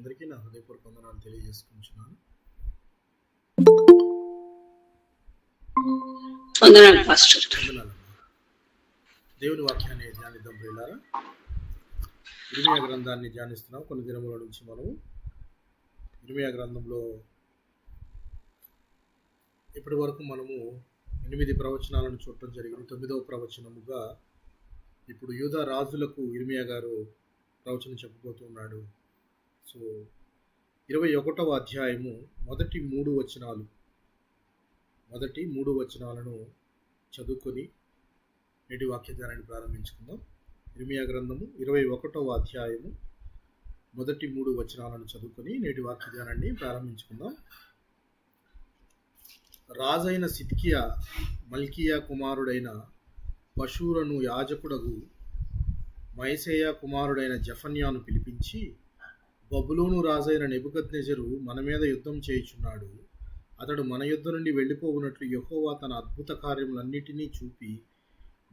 అందరికీ నా హృదయపూర్వక వందనాలు తెలియజేసుకుంటున్నాను. వందనాలమ్మా. దేవుని వాక్యాన్ని ధ్యానిద్దాం ప్రియులారా. ఇర్మీయా గ్రంథాన్ని ధ్యానిస్తున్నాం. కొన్ని దినముల నుంచి మనము ఇర్మీయా గ్రంథంలో ఇప్పటి వరకు మనము 8 ప్రవచనాలను చూడటం జరిగింది. 9వ ప్రవచనముగా ఇప్పుడు యూదా రాజులకు ఇర్మీయా గారు ప్రవచనం చెప్పబోతున్నాడు. సో 21వ అధ్యాయము మొదటి 3 వచనాలను చదువుకొని నేటి వాక్య ధ్యానాన్ని ప్రారంభించుకుందాం. ఇర్మీయా గ్రంథము 21వ అధ్యాయము మొదటి 3 వచనాలను చదువుకొని నేటి వాక్య ధ్యానాన్ని ప్రారంభించుకుందాం. రాజైన సిద్కియా మల్కియా కుమారుడైన పషూరను యాజకుడగు మైసేయా కుమారుడైన జెఫన్యాను పిలిపించి, బబులోను రాజైన నెబుకద్నెజరు మన మీద యుద్ధం చేయుచున్నాడు. అతడు మన యుద్ధ నుండి వెళ్ళిపోవునట్లు యెహోవా తన అద్భుత కార్యములన్నిటినీ చూపి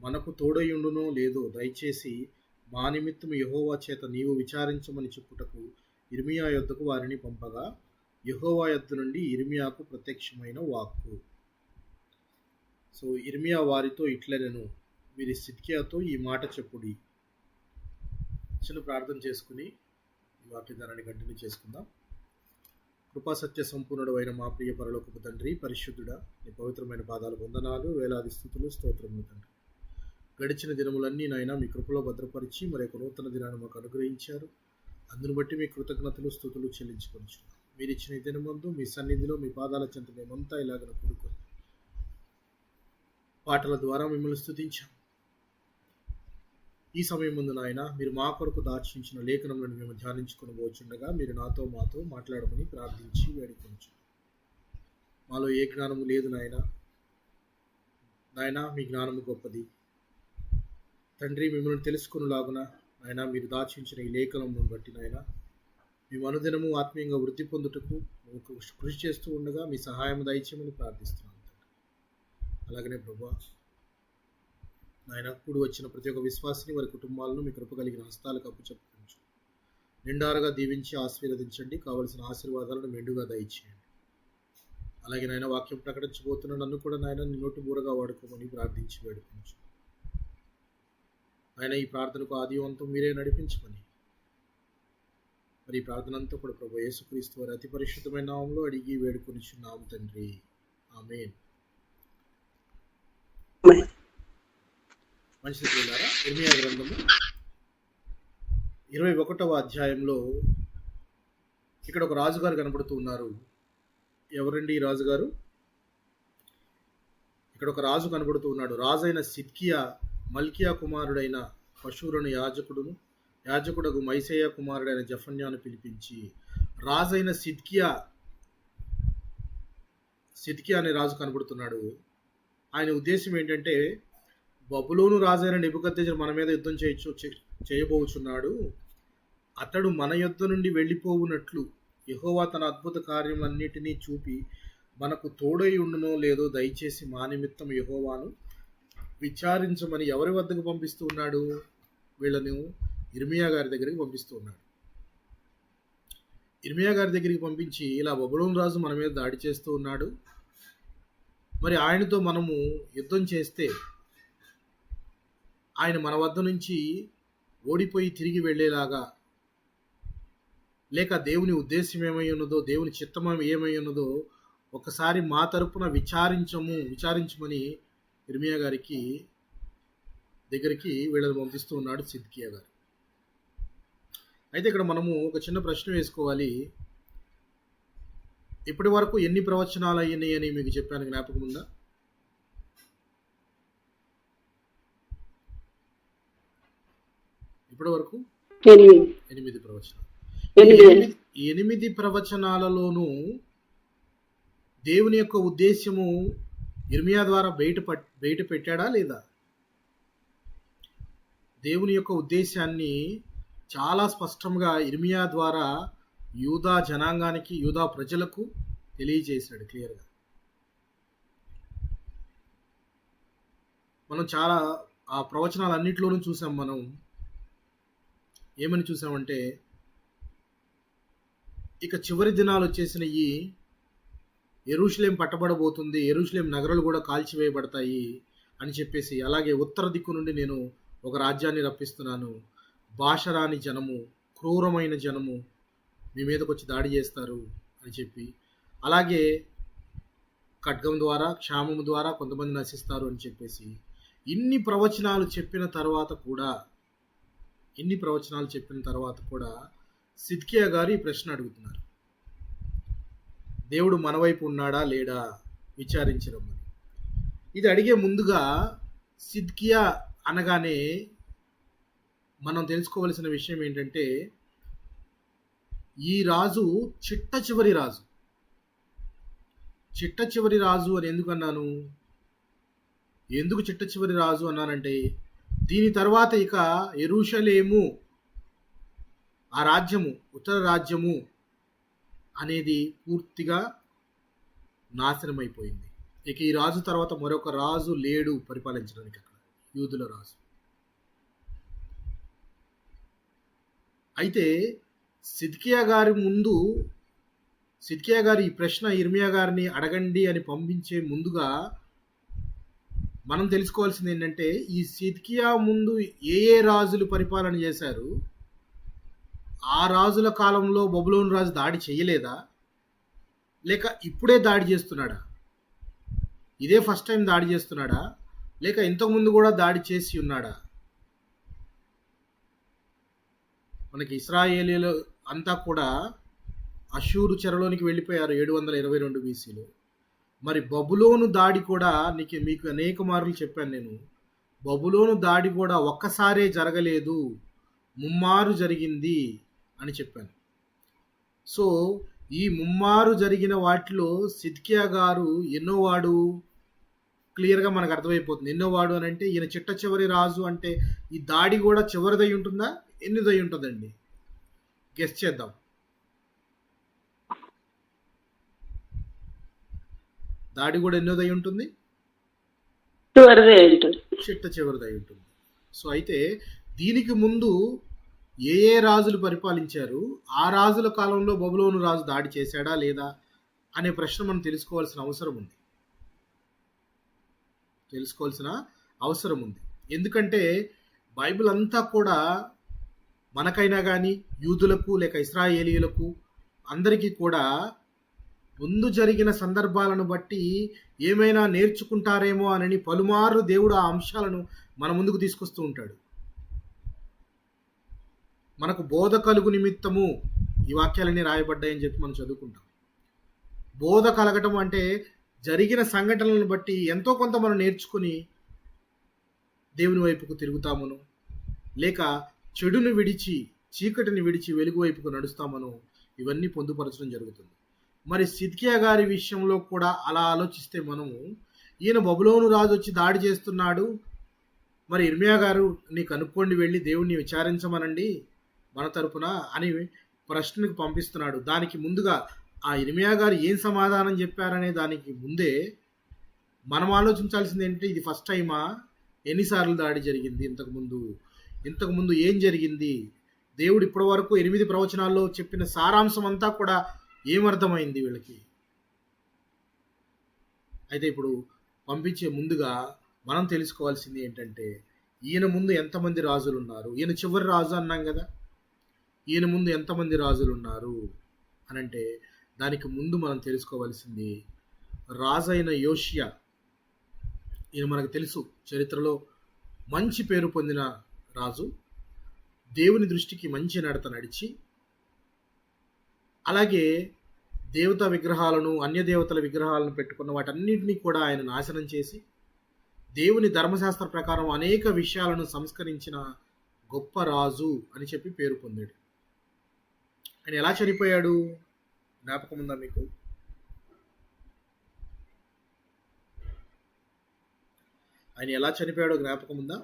మనకు తోడయుండునో లేదో దయచేసి మా నిమిత్తము యెహోవా చేత నీవు విచారించమని చెప్పుటకు ఇర్మీయా యొద్దకు వారిని పంపగా, యెహోవా యొద్ద నుండి ఇర్మీయాకు ప్రత్యక్షమైన వాక్కు. సో ఇర్మీయా వారితో ఇట్లనెను, మీరు సిద్కియాతో ఈ మాట చెప్పుడి. చిన్న ప్రార్థన చేసుకుని ఈ వాక్యధారాన్ని కంటిన్యూ చేసుకుందాం. కృపా సత్య సంపూర్ణుడు అయిన మా ప్రియ పరలోకపు తండ్రి, పరిశుద్ధుడా, నీ పవిత్రమైన పాదాలు వందనాలు, వేలాది స్తుతులు, స్తోత్రములు తండ్రి. గడిచిన దినములన్నీ నాయన మీ కృపలో భద్రపరిచి మరొక నూతన దినాన్ని మాకు అనుగ్రహించారు. అందును బట్టి మీ కృతజ్ఞతలు, స్తుతులు చెల్లించుకొనిచున్నాం. మీరు ఇచ్చిన ఈ దినమందు మీ సన్నిధిలో మీ పాదాల చెంత మేమంతా ఇలాగ కూడుకొని పాటల ద్వారా మిమ్మల్ని స్తుతించాం. ఈ సమయం ముందు నాయన మీరు మా కొరకు దార్శించిన లేఖనములను మేము ధ్యానించుకొని పోచుండగా మీరు నాతో మాతో మాట్లాడమని ప్రార్థించి వేడుకొంచు. మాలో ఏ జ్ఞానము లేదు నాయన, మీ జ్ఞానము గొప్పది తండ్రి. మిమ్మల్ని తెలుసుకునేలాగున నాయన మీరు దార్శించిన ఈ లేఖనమును బట్టి నాయన మేము అనుదినము ఆత్మీయంగా వృద్ధి పొందుటకు కృషి చేస్తూ ఉండగా మీ సహాయం దయచేయమని ప్రార్థిస్తున్నాను తండ్రి. అలాగనే ప్రభువా నాయన కూడి వచ్చిన ప్రతి ఒక్క విశ్వాసిని వారి కుటుంబాలను మీ కృప కలిగిన హస్తాలకు అప్పుచెప్పుకొంచు. నిండారుగా దీవించి ఆశీర్వదించండి. కావలసిన ఆశీర్వాదాలను మెండుగా దయచేయండి. అలాగే నాయన వాక్యం ప్రకటించబోతున్న నన్ను కూడా నాయన నీ నోటి బూరగా వాడుకోమని ప్రార్థించి వేడుకొంచు. ఆయన ఈ ప్రార్థనకు ఆదివంతం మీరే నడిపించమని మరి ఈ ప్రార్థన అంతా కూడా ప్రభు యేసుక్రీస్తు వారి అతి పరిశుద్ధమైన నామములో అడిగి వేడుకొనిచున్నాము తండ్రి, ఆమేన్. మంచిది ప్రియులారా, ఇర్మీయా గ్రంథము 21వ అధ్యాయంలో ఇక్కడ ఒక రాజుగారు కనబడుతూ ఉన్నారు. ఎవరండి ఈ రాజుగారు? ఇక్కడ ఒక రాజు కనబడుతూ ఉన్నాడు. రాజైన సిద్కియా మల్కియా కుమారుడైన పషూరను యాజకుడగు మైసేయా కుమారుడైన జెఫన్యాను పిలిపించి, రాజైన సిద్కియా అనే రాజు కనబడుతున్నాడు. ఆయన ఉద్దేశం ఏంటంటే, బబులోను రాజైన నెబుకద్నెజరు మన మీద యుద్ధం చేయబోచున్నాడు. అతడు మన యుద్ధ నుండి వెళ్ళిపోవునట్లు యెహోవా తన అద్భుత కార్యములన్నిటినీ చూపి మనకు తోడై ఉండునో లేదో దయచేసి మా నిమిత్తం యెహోవాను విచారించమని ఎవరి వద్దకు పంపిస్తూ ఉన్నాడు? వీళ్ళను ఇర్మీయా గారి దగ్గరికి పంపిస్తూ ఉన్నాడు. ఇర్మీయా గారి దగ్గరికి పంపించి, ఇలా బబులోను రాజు మన మీద దాడి చేస్తూ ఉన్నాడు, మరి ఆయనతో మనము యుద్ధం చేస్తే ఆయన మన వద్ద నుంచి ఓడిపోయి తిరిగి వెళ్ళేలాగా, లేక దేవుని ఉద్దేశం ఏమై ఉన్నదో, దేవుని చిత్తం ఏమై ఉన్నదో ఒకసారి మా తరపున విచారించమని ఇర్మీయా గారికి దగ్గరికి వీళ్ళని పంపిస్తూ ఉన్నాడు సిద్కియా గారు. అయితే ఇక్కడ మనము ఒక చిన్న ప్రశ్న వేసుకోవాలి. ఇప్పటి వరకు ఎన్ని ప్రవచనాలు అయ్యాయి అని మీకు చెప్పాను, జ్ఞాపకం ఉందా? ఇప్పటి వరకు 8 ప్రవచనాలు. 8 ప్రవచనాలలోనూ దేవుని యొక్క ఉద్దేశము ఇర్మీయా ద్వారా బయట పెట్టాడా లేదా? దేవుని యొక్క ఉద్దేశాన్ని చాలా స్పష్టంగా ఇర్మీయా ద్వారా యూదా జనాంగానికి, యూదా ప్రజలకు తెలియజేశాడు క్లియర్గా. మనం చాలా ఆ ప్రవచనాలన్నింటిలోనూ చూసాం. మనం ఏమని చూసామంటే, ఇక చివరి దినాలు వచ్చేసినవి, యెరూషలేం పట్టబడబోతుంది, యెరూషలేం నగరాలు కూడా కాల్చివేయబడతాయి అని చెప్పేసి, అలాగే ఉత్తర దిక్కు నుండి నేను ఒక రాజ్యాన్ని రప్పిస్తున్నాను, భాష రాని జనము, క్రూరమైన జనము మీ మీదకి వచ్చి దాడి చేస్తారు అని చెప్పి, అలాగే ఖడ్గం ద్వారా క్షామము ద్వారా కొంతమంది నశిస్తారు అని చెప్పేసి ఇన్ని ప్రవచనాలు చెప్పిన తర్వాత కూడా సిద్కియా గారు ఈ ప్రశ్న అడుగుతున్నారు, దేవుడు మన వైపు ఉన్నాడా లేడా విచారించరమ్మని. ఇది అడిగే ముందుగా సిద్కియా అనగానే మనం తెలుసుకోవలసిన విషయం ఏంటంటే, ఈ రాజు చిట్ట చివరి రాజు అని ఎందుకు చిట్ట చివరి రాజు అన్నానంటే, దీని తర్వాత ఇక యెరూషలేము ఆ రాజ్యము, ఉత్తర రాజ్యము అనేది పూర్తిగా నాశనమైపోయింది. ఇక ఈ రాజు తర్వాత మరొక రాజు లేడు పరిపాలించడానికి, అక్కడ యూదుల రాజు. అయితే సిద్కియా గారు ఈ ప్రశ్న ఇర్మియా గారిని అడగండి అని పంపించే ముందుగా మనం తెలుసుకోవాల్సింది ఏంటంటే, ఈ సిద్కియా ముందు ఏ రాజులు పరిపాలన చేశారు, ఆ రాజుల కాలంలో బబులోను రాజు దాడి చేయలేదా, లేక ఇప్పుడే దాడి చేస్తున్నాడా, ఇదే ఫస్ట్ టైం దాడి చేస్తున్నాడా, లేక ఇంతకుముందు కూడా దాడి చేసి ఉన్నాడా? మనకి ఇశ్రాయేలీలు అంతా కూడా అషూరు చెరలోనికి వెళ్ళిపోయారు 722 BCలో. మరి బబులోను దాడి కూడా మీకు అనేక మార్లు చెప్పాను నేను, బబులోను దాడి కూడా ఒక్కసారే జరగలేదు, ముమ్మారు జరిగింది అని చెప్పాను. సో ఈ ముమ్మారు జరిగిన వాటిలో సిద్కియా గారు ఎన్నోవాడు క్లియర్గా మనకు అర్థమైపోతుంది. ఎన్నోవాడు అని అంటే ఈయన చిట్ట చివరి రాజు అంటే ఈ దాడి కూడా చివరిదై ఉంటుందా, ఎన్నిదై ఉంటుందండి? గెస్ చేద్దాం. దాడి కూడా ఎన్నోదై ఉంటుంది? చిట్ట చివరిదై ఉంటుంది. సో అయితే దీనికి ముందు ఏ రాజులు పరిపాలించారు, ఆ రాజుల కాలంలో బబులోను రాజు దాడి చేశాడా లేదా అనే ప్రశ్న మనం తెలుసుకోవాల్సిన అవసరం ఉంది. ఎందుకంటే బైబిల్ అంతా కూడా మనకైనా కానీ, యూదులకు లేక ఇశ్రాయేలీయులకు అందరికీ కూడా ముందు జరిగిన సందర్భాలను బట్టి ఏమైనా నేర్చుకుంటారేమో అని పలుమార్లు దేవుడు ఆ అంశాలను మన ముందుకు తీసుకొస్తూ ఉంటాడు. మనకు బోధ కలుగు నిమిత్తము ఈ వాక్యాలన్నీ రాయబడ్డాయని చెప్పి మనం చదువుకుంటాం. బోధ కలగటం అంటే జరిగిన సంఘటనలను బట్టి ఎంతో కొంత మనం నేర్చుకుని దేవుని వైపుకు తిరుగుతామను, లేక చెడును విడిచి చీకటిని విడిచి వెలుగు వైపుకు నడుస్తామను, ఇవన్నీ పొందుపరచడం జరుగుతుంది. మరి సిద్కియా గారి విషయంలో కూడా అలా ఆలోచిస్తే మనము, ఈయన బబులోను రాజు వచ్చి దాడి చేస్తున్నాడు, మరి ఇర్మియా గారు నీ కనుక్కోండి, వెళ్ళి దేవుణ్ణి విచారించమనండి మన తరపున అని ప్రశ్నకు పంపిస్తున్నాడు. దానికి ముందుగా ఆ ఇర్మియా గారు ఏం సమాధానం చెప్పారనే దానికి ముందే మనం ఆలోచించాల్సింది ఏంటంటే, ఇది ఫస్ట్ టైమా, ఎన్నిసార్లు దాడి జరిగింది, ఇంతకుముందు ఏం జరిగింది, దేవుడు ఇప్పటి వరకు 8 ప్రవచనాల్లో చెప్పిన సారాంశం అంతా కూడా ఏమర్థమైంది వీళ్ళకి. అయితే ఇప్పుడు పంపించే ముందుగా మనం తెలుసుకోవాల్సింది ఏంటంటే, ఈయన ముందు ఎంతమంది రాజులు ఉన్నారు, ఈయన చివరి రాజు అన్నాం కదా, ఈయన ముందు ఎంతమంది రాజులు ఉన్నారు అని అంటే, దానికి ముందు మనం తెలుసుకోవాల్సింది రాజైన యోషియా. ఈయన మనకు తెలుసు, చరిత్రలో మంచి పేరు పొందిన రాజు, దేవుని దృష్టికి మంచి నడత నడిచి, అలాగే దేవతా విగ్రహాలను, అన్య దేవతల విగ్రహాలను పెట్టుకున్న వాటన్నిటినీ కూడా ఆయన నాశనం చేసి, దేవుని ధర్మశాస్త్ర ప్రకారం అనేక విషయాలను సంస్కరించిన గొప్ప రాజు అని చెప్పి పేరు పొందాడు. ఆయన ఎలా చనిపోయాడు జ్ఞాపకం ఉందా మీకు? ఆయన ఎలా చనిపోయాడో జ్ఞాపకం ఉందా?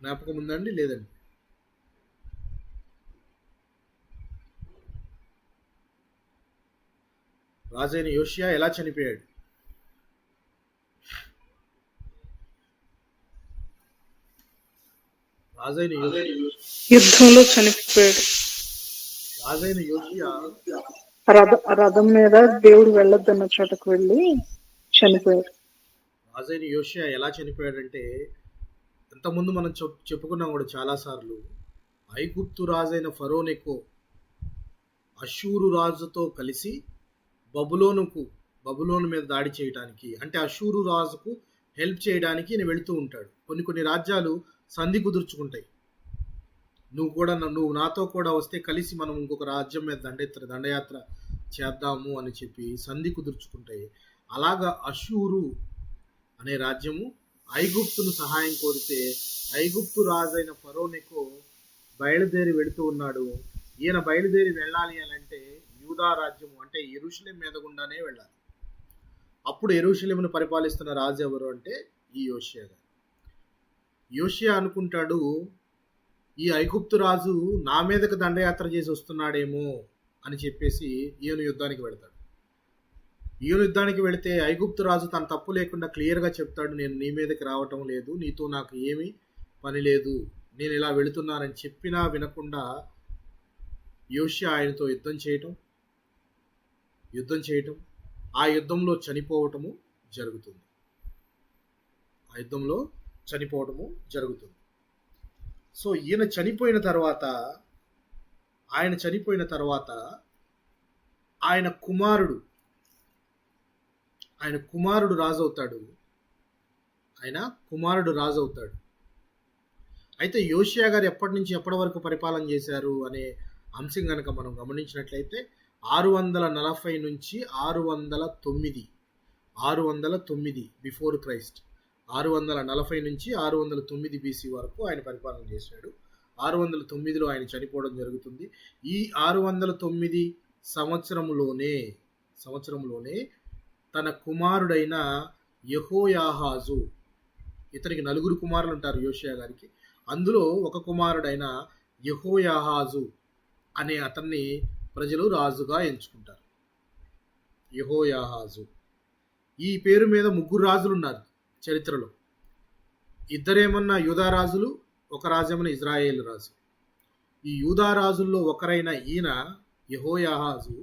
జ్ఞాపకం ఉందండి, లేదండి? రాజైన యోషియా ఎలా చనిపోయాడు? రాజైన యోషియా యుద్ధంలో చనిపోయాడు. రాజైన యోషియా రథం మీద దేవుడు వెళ్ళొద్దన్న చోటకు వెళ్ళి చనిపోయాడు. రాజైన యోషియా ఎలా చనిపోయాడంటే, ఇంతకుముందు మనం చెప్పుకున్నాం కూడా చాలాసార్లు, ఐగుప్తు రాజైన ఫరోనెకో అషూరు రాజుతో కలిసి బబులోను మీద దాడి చేయడానికి, అంటే అషూరు రాజుకు హెల్ప్ చేయడానికి ఈయన వెళుతూ ఉంటాడు. కొన్ని రాజ్యాలు సంధి కుదుర్చుకుంటాయి, నువ్వు నాతో కూడా వస్తే కలిసి మనం ఇంకొక రాజ్యం మీద దండయాత్ర చేద్దాము అని చెప్పి సంధి కుదుర్చుకుంటాయి. అలాగా అషూరు అనే రాజ్యము ఐగుప్తును సహాయం కోరితే ఐగుప్తు రాజైన ఫరోనెకో బయలుదేరి వెళుతూ ఉన్నాడు. ఈయన బయలుదేరి వెళ్ళాలి అని అంటే యూదా రాజ్యము అంటే యెరూషలేం మీద గుండానే వెళ్ళాలి. అప్పుడు యెరూషలేమును పరిపాలిస్తున్న రాజు ఎవరు అంటే ఈ యోషియా గారు. యోషియా అనుకుంటాడు, ఈ ఐగుప్తు రాజు నా మీదకి దండయాత్ర చేసి వస్తున్నాడేమో అని చెప్పేసి ఈయన యుద్ధానికి వెళతాడు. ఈయన యుద్ధానికి వెళితే ఐగుప్తు రాజు తన తప్పు లేకుండా క్లియర్గా చెప్తాడు, నేను నీ మీదకి రావటం లేదు, నీతో నాకు ఏమీ పని లేదు, నేను ఇలా వెళుతున్నానని చెప్పినా వినకుండా యోషియా ఆయనతో యుద్ధం చేయటం, ఆ యుద్ధంలో చనిపోవటము జరుగుతుంది. సో ఆయన చనిపోయిన తర్వాత ఆయన కుమారుడు రాజు అవుతాడు. అయితే యోషియా గారు ఎప్పటి నుంచి ఎప్పటి వరకు పరిపాలన చేశారు అనే అంశం కనుక మనం గమనించినట్లయితే 640 నుంచి 609 బిఫోర్ క్రైస్ట్, 640 నుంచి 609 బీసీ వరకు ఆయన పరిపాలన చేశాడు. 609లో ఆయన చనిపోవడం జరుగుతుంది. ఈ 609 సంవత్సరంలోనే తన కుమారుడైన యెహోయాహాజు, ఇతనికి 4 కుమారులు ఉంటారు యోషియా గారికి, అందులో ఒక కుమారుడైన యెహోయాహాజు అనే అతన్ని ప్రజలు రాజుగా ఎంచుకుంటారు. యెహోయాహాజు ఈ పేరు మీద 3 రాజులు ఉన్నారు చరిత్రలో. ఇద్దరేమన్నా యూదా రాజులు, ఒక రాజేమన్నా ఇజ్రాయేలు రాజు. ఈ యూదా రాజుల్లో ఒకరైన ఈయన యెహోయాహాజు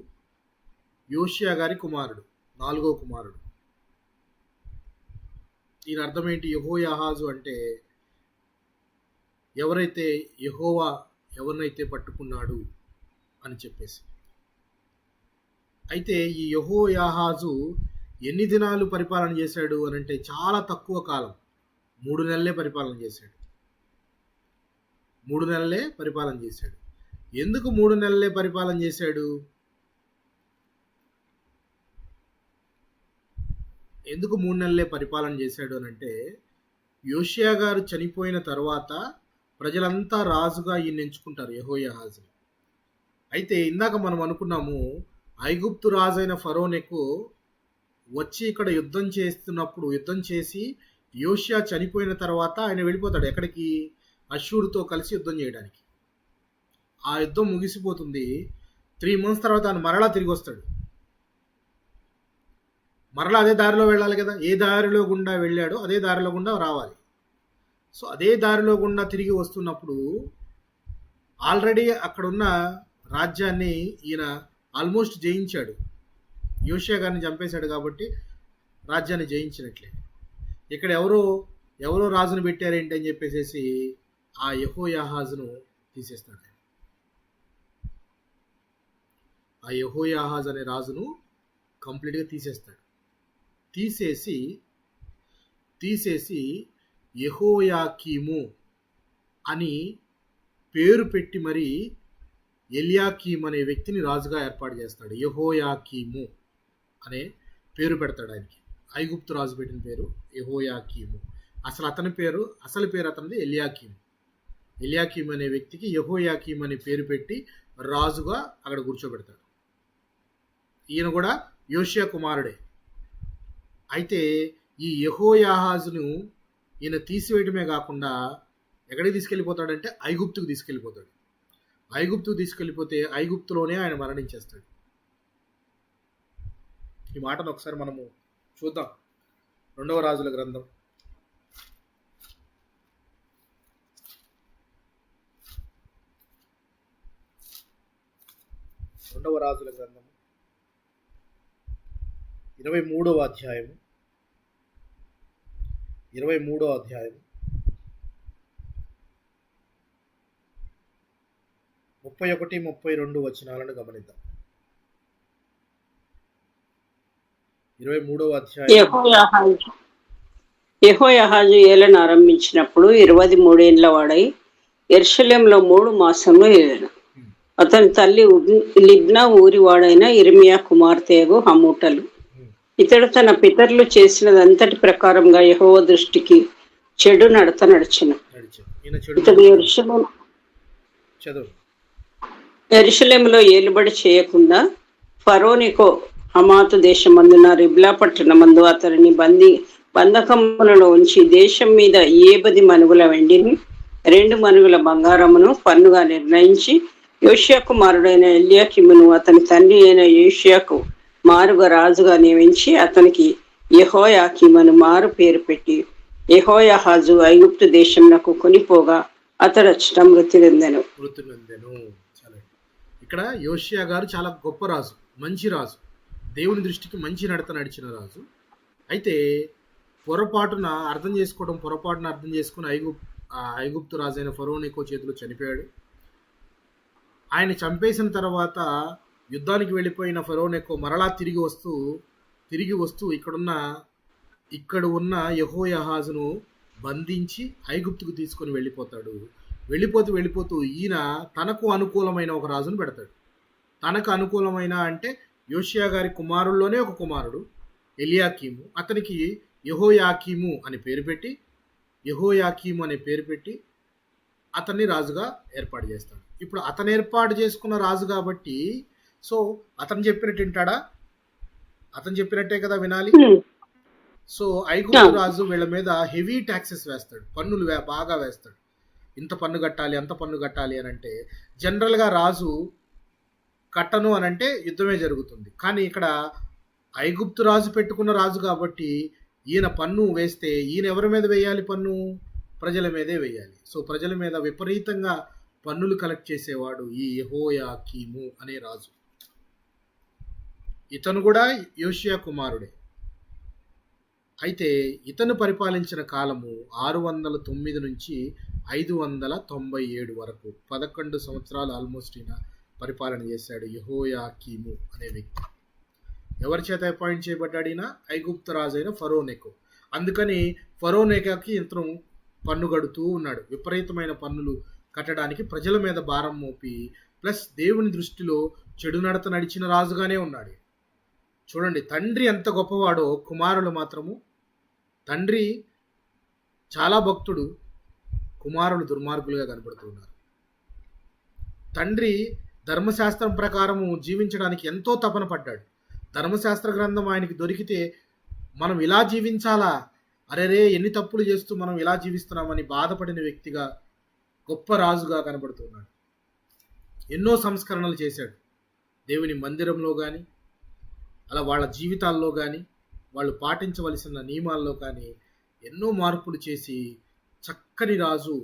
యోషియా గారి కుమారుడు, 4వ కుమారుడు. ఈయన అర్థం ఏంటి? యెహోయాహాజు అంటే ఎవరినైతే పట్టుకున్నాడు అని చెప్పేసి. అయితే ఈ యెహోయాహాజు ఎన్ని దినాలు పరిపాలన చేశాడు అని అంటే చాలా తక్కువ కాలం, 3 నెలలే పరిపాలన చేశాడు. 3 నెలలే పరిపాలన చేశాడు. ఎందుకు 3 నెలలే పరిపాలన చేశాడు? అని అంటే యోషియా గారు చనిపోయిన తర్వాత ప్రజలంతా రాజుగా ఈయన ఎంచుకుంటారు, యెహోయాహాజుని. అయితే ఇందాక మనం అనుకున్నాము, ఐగుప్తు రాజైన ఫరోనెకో వచ్చి ఇక్కడ యుద్ధం చేసి యోషియా చనిపోయిన తర్వాత ఆయన వెళ్ళిపోతాడు. ఎక్కడికి? అషూరుతో కలిసి యుద్ధం చేయడానికి. ఆ యుద్ధం ముగిసిపోతుంది. 3 months తర్వాత ఆయన మరలా తిరిగి వస్తాడు. మరలా అదే దారిలో వెళ్ళాలి కదా, ఏ దారిలో గుండా వెళ్ళాడో అదే దారిలో గుండా రావాలి. సో అదే దారిలో గుండా తిరిగి వస్తున్నప్పుడు ఆల్రెడీ అక్కడున్న రాజ్యాన్ని ఈయన ఆల్మోస్ట్ జయించాడు. యోషియా గారిని చంపేశాడు కాబట్టి రాజ్యాన్ని జయించినట్లే. ఇక్కడ ఎవరో రాజును పెట్టారేంటి అని చెప్పేసి ఆ యెహోయాహాజును తీసేస్తాడు. ఆ యెహోయాహాజు అనే రాజును కంప్లీట్గా తీసేస్తాడు. తీసేసి యెహోయాకీము అని పేరు పెట్టి మరి ఎల్యాకీము అనే వ్యక్తిని రాజుగా ఏర్పాటు చేస్తాడు. యెహోయాకీము అనే పేరు పెడతాడు ఆయనకి. ఐగుప్తు రాజు పెట్టిన పేరు యెహోయాకీము. అసలు పేరు అతనిది ఎల్యాకీము. ఎల్యాకీము అనే వ్యక్తికి యెహోయాకీము అనే పేరు పెట్టి రాజుగా అక్కడ కూర్చోబెడతాడు. ఈయన కూడా యోషియా కుమారుడే. అయితే ఈ యెహోయాహాజును ఈయన తీసివేయడమే కాకుండా ఎక్కడికి తీసుకెళ్ళిపోతాడంటే ఐగుప్తుకు తీసుకెళ్ళిపోతాడు. తీసుకెళ్ళిపోతే ఐగుప్తులోనే ఆయన మరణించేస్తాడు. ఈ మాటను ఒకసారి మనము చూద్దాం. 2వ రాజుల గ్రంథం రెండవ రాజుల గ్రంథము 23వ అధ్యాయము 23వ అధ్యాయం 31-32 వచనాలను గమనిద్దాం. 23వ అధ్యాయం. యెహోయాహాజు ఏలన ఆరంభించినప్పుడు 23 వాడై యెరూషలేములో 3 మాసములు ఏలెను. అతని తల్లి లిబ్నా ఊరివాడైన ఇర్మియా కుమార్తెయగు హమూటలు. ఇతడు తన పితరులు చేసినదంతటి ప్రకారంగా యెహోవా దృష్టికి చెడు నడత నడిచెను. ఇతడు యెరూషలేములో ఏలుబడి చేయకుండా ఫరోనికో హమాతు దేశమందున రిబ్లా పట్టణమందు అతనిని బంధకములలో ఉంచి దేశం మీద 10 మనుగుల వెండిని 2 మనుగుల బంగారమును పన్నుగా నిర్ణయించి యోషియా కుమారుడైన ఎల్యాకీమును అతని తండ్రి అయిన యోషియాకు మారుగా రాజుగా నియమించి అతనికి యెహోయాకీమును మారు పేరు పెట్టి యెహోయాహాజు ఐగుప్తు దేశంనకు కొనిపోగా అతడు అచ్చట మృతి నొందెను. ఇక్కడ యోషియా గారు చాలా గొప్ప రాజు, మంచి రాజు, దేవుని దృష్టికి మంచి నడత నడిచిన రాజు. అయితే పొరపాటున అర్థం చేసుకుని ఐగుప్తు రాజు అయిన ఫరోనికో చేతిలో చనిపోయాడు. ఆయన చంపేసిన తర్వాత యుద్ధానికి వెళ్ళిపోయిన ఫరోనెకో మరలా తిరిగి వస్తూ ఇక్కడ ఉన్న యెహోయాహాజును బంధించి ఐగుప్తుకు తీసుకొని వెళ్ళిపోతాడు. వెళ్ళిపోతూ ఈయన తనకు అనుకూలమైన ఒక రాజును పెడతాడు. తనకు అనుకూలమైన అంటే యోషియా గారి కుమారుల్లోనే ఒక కుమారుడు ఎలియాకీము. అతనికి యెహోయాకీము అనే పేరు పెట్టి అతన్ని రాజుగా ఏర్పాటు చేస్తాడు. ఇప్పుడు అతను ఏర్పాటు చేసుకున్న రాజు కాబట్టి సో అతను చెప్పినట్టు వింటాడా? అతను చెప్పినట్టే కదా వినాలి. సో ఐగుప్తు రాజు వీళ్ళ మీద హెవీ ట్యాక్సెస్ వేస్తాడు, పన్నులు బాగా వేస్తాడు. ఇంత పన్ను కట్టాలి, అంత పన్ను కట్టాలి అని అంటే జనరల్గా రాజు కట్టను అని అంటే యుద్ధమే జరుగుతుంది. కానీ ఇక్కడ ఐగుప్తు రాజు పెట్టుకున్న రాజు కాబట్టి ఈయన పన్ను వేస్తే ఈయన ఎవరి మీద వేయాలి? పన్ను ప్రజల మీదే వేయాలి. సో ప్రజల మీద విపరీతంగా పన్నులు కలెక్ట్ చేసేవాడు ఈ యెహోయాకీము అనే రాజు. ఇతను కూడా యోషియా కుమారుడే. అయితే ఇతను పరిపాలించిన కాలము 609 నుంచి 597 వరకు 11 సంవత్సరాలు ఆల్మోస్ట్ ఈయన పరిపాలన చేశాడు యెహోయాకీము అనే వ్యక్తి. ఎవరి చేత అపాయింట్ చేయబడ్డాడు? ఈయన ఐగుప్తు రాజు అయిన ఫరోనెకో. అందుకని ఫరోనెకోకి ఇతను పన్ను కడుతూ ఉన్నాడు. విపరీతమైన పన్నులు కట్టడానికి ప్రజల మీద భారం మోపి ప్లస్ దేవుని దృష్టిలో చెడు నడత నడిచిన రాజుగానే ఉన్నాడు. చూడండి, తండ్రి ఎంత గొప్పవాడో కుమారులు మాత్రము, తండ్రి చాలా భక్తుడు, కుమారులు దుర్మార్గులుగా కనబడుతున్నారు. తండ్రి ధర్మశాస్త్రం ప్రకారము జీవించడానికి ఎంతో తపన పడ్డాడు. ధర్మశాస్త్ర గ్రంథం ఆయనకి దొరికితే మనం ఇలా జీవించాలా, అరేరే ఎన్ని తప్పులు చేస్తూ మనం ఇలా జీవిస్తున్నామని బాధపడిన వ్యక్తిగా గొప్ప రాజుగా కనబడుతున్నాడు. ఎన్నో సంస్కరణలు చేశాడు. దేవుని మందిరంలో కానీ అలా వాళ్ళ జీవితాల్లో కానీ వాళ్ళు పాటించవలసిన నియమాల్లో కానీ ఎన్నో మార్పులు చేసి చక్కని రాజు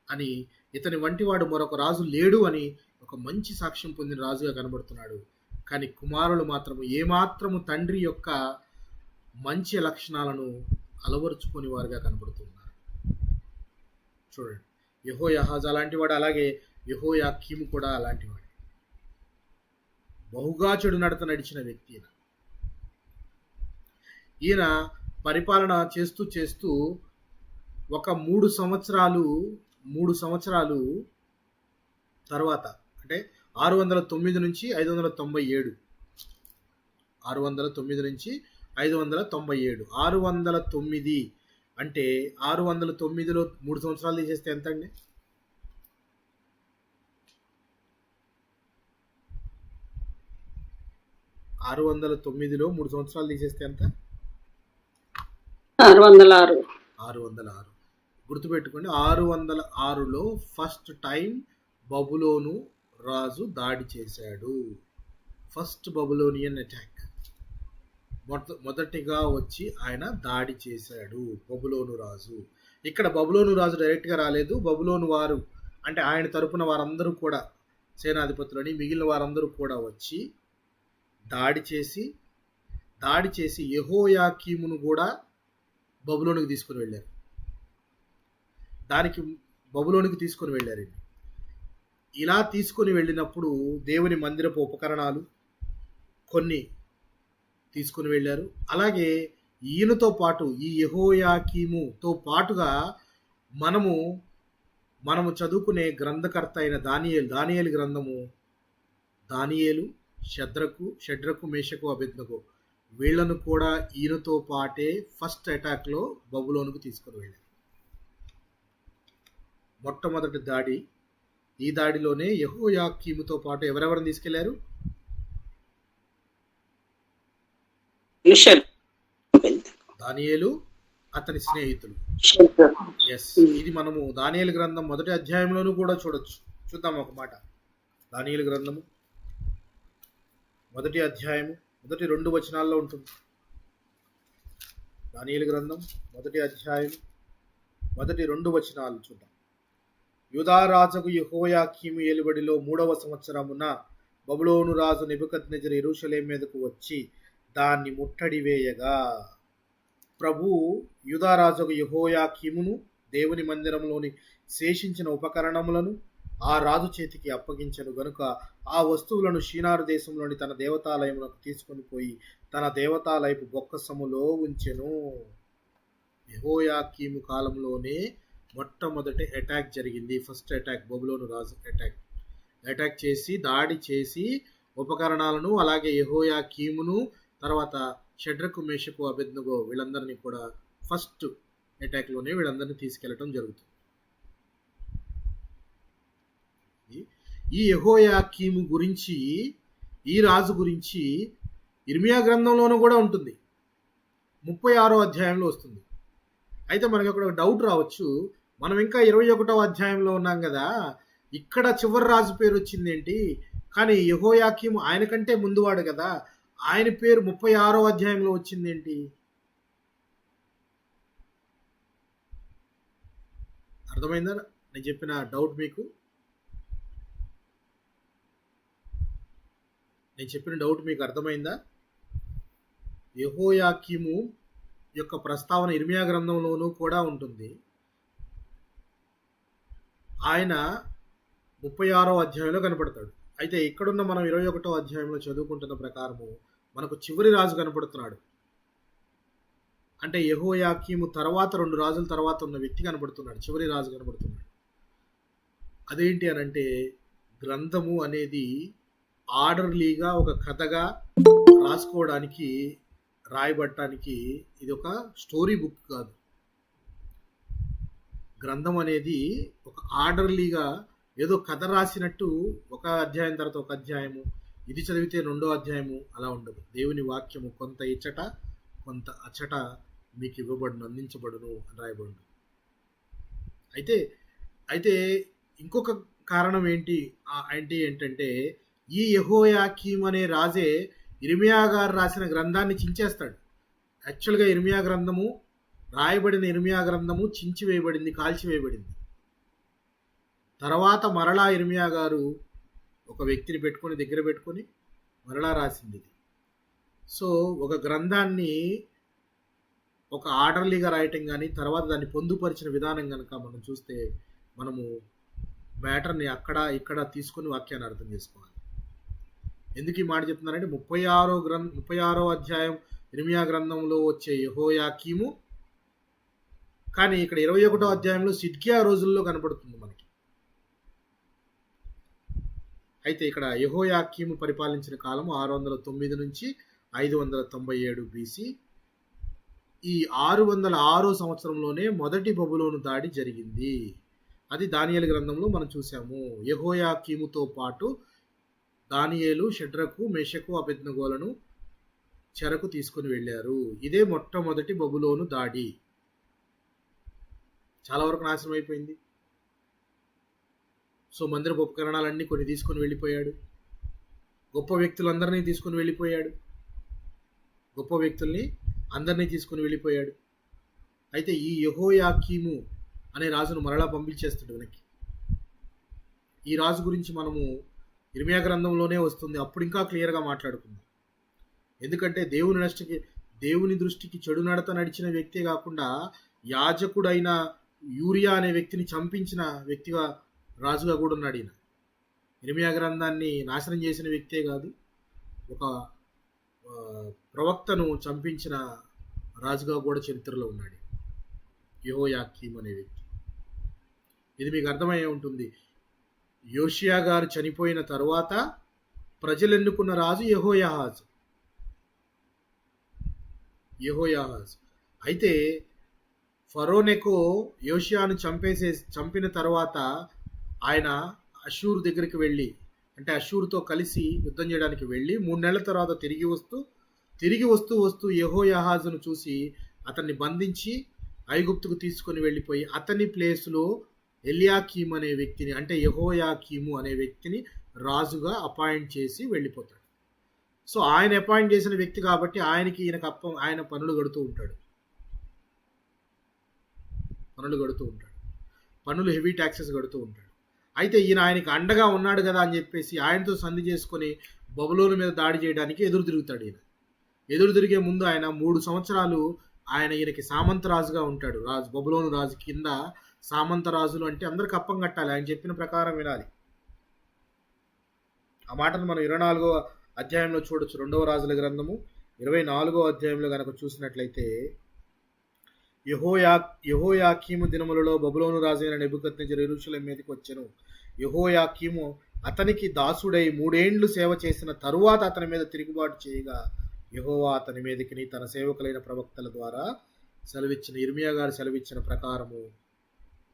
అని, ఇతని వంటి వాడు మరొక రాజు లేడు అని ఒక మంచి సాక్ష్యం పొందిన రాజుగా కనబడుతున్నాడు. కానీ కుమారులు మాత్రము ఏమాత్రము తండ్రి యొక్క మంచి లక్షణాలను అలవరుచుకొని వారుగా కనబడుతున్నారు. చూడండి, యెహోయాహాజు అలాంటి వాడు, అలాగే యెహోయాకీము కూడా అలాంటి వాడు. బహుగా చెడు నడత నడిచిన వ్యక్తి ఈయన పరిపాలన చేస్తూ ఒక 3 సంవత్సరాలు తర్వాత అంటే 609 నుంచి 597 609 అంటే 609లో 3 సంవత్సరాలు తీసేస్తే ఎంత అండి? 609లో 3 సంవత్సరాలు తీసేస్తే ఎంత? 606. గుర్తుపెట్టుకోండి, 606లో ఫస్ట్ టైం బబులోను రాజు దాడి చేశాడు. ఫస్ట్ బబులోనియన్ అటాక్ మొదటిగా వచ్చి ఆయన దాడి చేశాడు బబులోను రాజు. ఇక్కడ బబులోను రాజు డైరెక్ట్గా రాలేదు. బబులోను వారు అంటే ఆయన తరపున వారందరూ కూడా సేనాధిపతులని మిగిలిన వారందరూ కూడా వచ్చి దాడి చేసి యెహోయాకీమును కూడా బబులోనికి తీసుకుని వెళ్ళారు. బబులోనికి తీసుకుని వెళ్ళారండి. ఇలా తీసుకుని వెళ్ళినప్పుడు దేవుని మందిరపు ఉపకరణాలు కొన్ని తీసుకుని వెళ్ళారు. అలాగే ఈయనతో పాటు, ఈ యెహోయాకీముతో పాటుగా మనము చదువుకునే గ్రంథకర్త అయిన దానియేలు గ్రంథము, దానియేలు, షడ్రకు, మేషకు, అబేద్నెగో వీళ్ళను కూడా ఈయనతో పాటే ఫస్ట్ అటాక్లో బబులోనుకు తీసుకుని వెళ్ళారు. మొట్టమొదటి దాడి, ఈ దాడిలోనే యెహోయాకీముతో పాటు ఎవరెవరిని తీసుకెళ్లారు? దానియేలు, అతని స్నేహితులు. ఎస్, ఇది మనము దానియేలు గ్రంథం 1వ అధ్యాయంలోనూ కూడా చూద్దాం ఒక మాట. దానియేలు గ్రంథము 1వ అధ్యాయము 1-2 వచనాల్లో ఉంటుంది. దానియేలు గ్రంథం 1వ అధ్యాయం 1-2 వచనాలు చూద్దాం. యూదారాజుకు యెహోయాకీము ఏలుబడిలో 3వ సంవత్సరమున బబులోను రాజు నెబుకద్నెజరు యెరూషలేము మీదకు వచ్చి దాన్ని ముట్టడి వేయగా, ప్రభు యూదారాజుకు యెహోయాకీమును దేవుని మందిరంలోని శేషించిన ఉపకరణములను ఆ రాజు చేతికి అప్పగించెను గనుక ఆ వస్తువులను షీనారు దేశంలోని తన దేవతాలయమునకు తీసుకొని పోయి తన దేవతాలయపు బొక్కసములో ఉంచెను. యెహోయాకీము కాలంలోనే మొట్టమొదటి అటాక్ జరిగింది. ఫస్ట్ అటాక్, బబులోను రాజు అటాక్ చేసి దాడి చేసి ఉపకరణాలను, అలాగే యెహోయాకీమును, తర్వాత షడ్రకు, మేషకు, అబేద్నెగో వీళ్ళందరినీ కూడా ఫస్ట్ అటాక్లోనే వీళ్ళందరినీ తీసుకెళ్లటం జరుగుతుంది. ఈ యెహోయాకీము గురించి, ఈ రాజు గురించి ఇర్మియా గ్రంథంలోనూ కూడా ఉంటుంది. 36వ అధ్యాయంలో వస్తుంది. అయితే మనకి అక్కడ ఒక డౌట్ రావచ్చు, మనం ఇంకా 21వ అధ్యాయంలో ఉన్నాం కదా, ఇక్కడ చివరి రాజు పేరు వచ్చింది ఏంటి? కానీ యెహోయాకీము ఆయన కంటే ముందువాడు కదా, ఆయన పేరు 36వ అధ్యాయంలో వచ్చింది ఏంటి? అర్థమైందా నేను చెప్పిన డౌట్ మీకు? అర్థమైందా? యెహోయాకీము యొక్క ప్రస్తావన ఇర్మియా గ్రంథంలోనూ కూడా ఉంటుంది. ఆయన 36వ అధ్యాయంలో కనపడతాడు. అయితే ఇక్కడున్న మనం 21వ అధ్యాయంలో చదువుకుంటున్న ప్రకారము మనకు చివరి రాజు కనపడుతున్నాడు. అంటే యెహోయాకీము తర్వాత 2 రాజుల తర్వాత ఉన్న వ్యక్తి కనపడుతున్నాడు, చివరి రాజు కనపడుతున్నాడు. అదేంటి అనంటే, గ్రంథము అనేది ఆర్డర్లీగా ఒక కథగా రాసుకోవడానికి, రాయబట్టడానికి ఇది ఒక స్టోరీ బుక్ కాదు. గ్రంథం అనేది ఒక ఆర్డర్లీగా ఏదో కథ రాసినట్టు ఒక అధ్యాయం తర్వాత ఒక అధ్యాయము, ఇది చదివితే 2వ అధ్యాయము అలా ఉండదు. దేవుని వాక్యము కొంత ఇచ్చట కొంత అచ్చట మీకు ఇవ్వబడును, అందించబడును అని రాయబడును. అయితే ఇంకొక కారణం ఏంటంటే ఈ యెహోయాకీము అనే రాజే ఇర్మియా గారు రాసిన గ్రంథాన్ని చించేస్తాడు. యాక్చువల్గా ఇర్మియా గ్రంథము, రాయబడిన ఇర్మియా గ్రంథము చించివేయబడింది, కాల్చివేయబడింది. తర్వాత మరలా ఇర్మియా గారు ఒక వ్యక్తిని దగ్గర పెట్టుకొని మరలా రాసింది. సో ఒక గ్రంథాన్ని ఒక ఆర్డర్లీగా రాయటం కానీ, తర్వాత దాన్ని పొందుపరిచిన విధానం కనుక మనం చూస్తే మనము మ్యాటర్ని అక్కడ ఇక్కడ తీసుకొని వాక్యాన్ని అర్థం చేసుకోవాలి. ఎందుకు ఈ మాట చెప్తున్నానంటే 36వ అధ్యాయం ఇర్మియా గ్రంథంలో వచ్చే యెహోయాకీము, కానీ ఇక్కడ 21వ అధ్యాయంలో సిద్కియా రోజుల్లో కనపడుతుంది మనకి. అయితే ఇక్కడ యెహోయాకీము పరిపాలించిన కాలం 609 నుంచి 597 BC. ఈ 606 సంవత్సరంలోనే మొదటి బబులోను దాడి జరిగింది. అది దానియేలు గ్రంథంలో మనం చూసాము. యెహోయాకీముతో పాటు దానియేలు, షడ్రకు, మేషకు, అబేద్నెగోలను చెరకు తీసుకుని వెళ్ళారు. ఇదే మొట్టమొదటి బబులోను దాడి. చాలా వరకు నాశనం అయిపోయింది. సో మందిరపు ఉపకరణాలన్నీ కొన్ని తీసుకొని వెళ్ళిపోయాడు. గొప్ప వ్యక్తులందరినీ తీసుకొని వెళ్ళిపోయాడు. అయితే ఈ యెహోయాకీము అనే రాజును మరలా పంపించేస్తాడు వెనక్కి. ఈ రాజు గురించి మనము ఇర్మియా గ్రంథంలోనే వస్తుంది. అప్పుడు ఇంకా క్లియర్గా మాట్లాడుకుందాం. ఎందుకంటే దేవుని దృష్టికి చెడు నడత నడిచిన వ్యక్తే కాకుండా యాజకుడైన యూరియా అనే వ్యక్తిని చంపించిన వ్యక్తిగా రాజుగా కూడా ఉన్నాడు ఈయన. ఇర్మియా గ్రంథాన్ని నాశనం చేసిన వ్యక్తే కాదు, ఒక ప్రవక్తను చంపించిన రాజుగా కూడా చరిత్రలో ఉన్నాడు యెహోయాకీము అనే వ్యక్తి. ఇది మీకు అర్థమయ్యే ఉంటుంది. యోషియా గారు చనిపోయిన తరువాత ప్రజలు ఎన్నుకున్న రాజు యెహోయాహాజు. అయితే ఫరోనెకో యోషియాను చంపిన తర్వాత ఆయన అషూరు దగ్గరికి వెళ్ళి, అంటే అషూరుతో కలిసి యుద్ధం చేయడానికి వెళ్ళి 3 నెలల తర్వాత తిరిగి వస్తూ యెహోయాహాజును చూసి అతన్ని బంధించి ఐగుప్తుకు తీసుకొని వెళ్ళిపోయి అతని ప్లేస్లో ఎల్యాకీము అనే వ్యక్తిని, అంటే యెహోయాకీము అనే వ్యక్తిని రాజుగా అపాయింట్ చేసి వెళ్ళిపోతాడు. సో ఆయన అపాయింట్ చేసిన వ్యక్తి కాబట్టి ఆయన పన్నులు కడుతూ ఉంటాడు. పన్నులు హెవీ ట్యాక్సెస్ కడుతూ ఉంటాడు. అయితే ఈయన ఆయనకి అండగా ఉన్నాడు కదా అని చెప్పేసి ఆయనతో సంధి చేసుకొని బబులోను మీద దాడి చేయడానికి ఎదురు తిరుగుతాడు. ఎదురు తిరిగే ముందు ఆయన 3 సంవత్సరాలు ఈయనకి సామంతరాజుగా ఉంటాడు. బబులోను రాజు కింద సామంతరాజులు అంటే అందరికి అప్పం కట్టాలి, ఆయన చెప్పిన ప్రకారం వినాలి. ఆ మాటను మనం 24వ అధ్యాయంలో చూడొచ్చు. 2వ రాజుల గ్రంథము 24వ అధ్యాయంలో కనుక చూసినట్లయితే, యెహోయాకీము దినములలో బబులోను రాజైన నెబుకద్నెజరు యెరూషలేము మీదకి వచ్చెను. యెహోయాకీము అతనికి దాసుడై 3 ఏండ్లు సేవ చేసిన తరువాత అతని మీద తిరుగుబాటు చేయగా యెహోవా అతని మీదకి తన సేవకులైన ప్రవక్తల ద్వారా ఇర్మియా గారు సెలవిచ్చిన ప్రకారము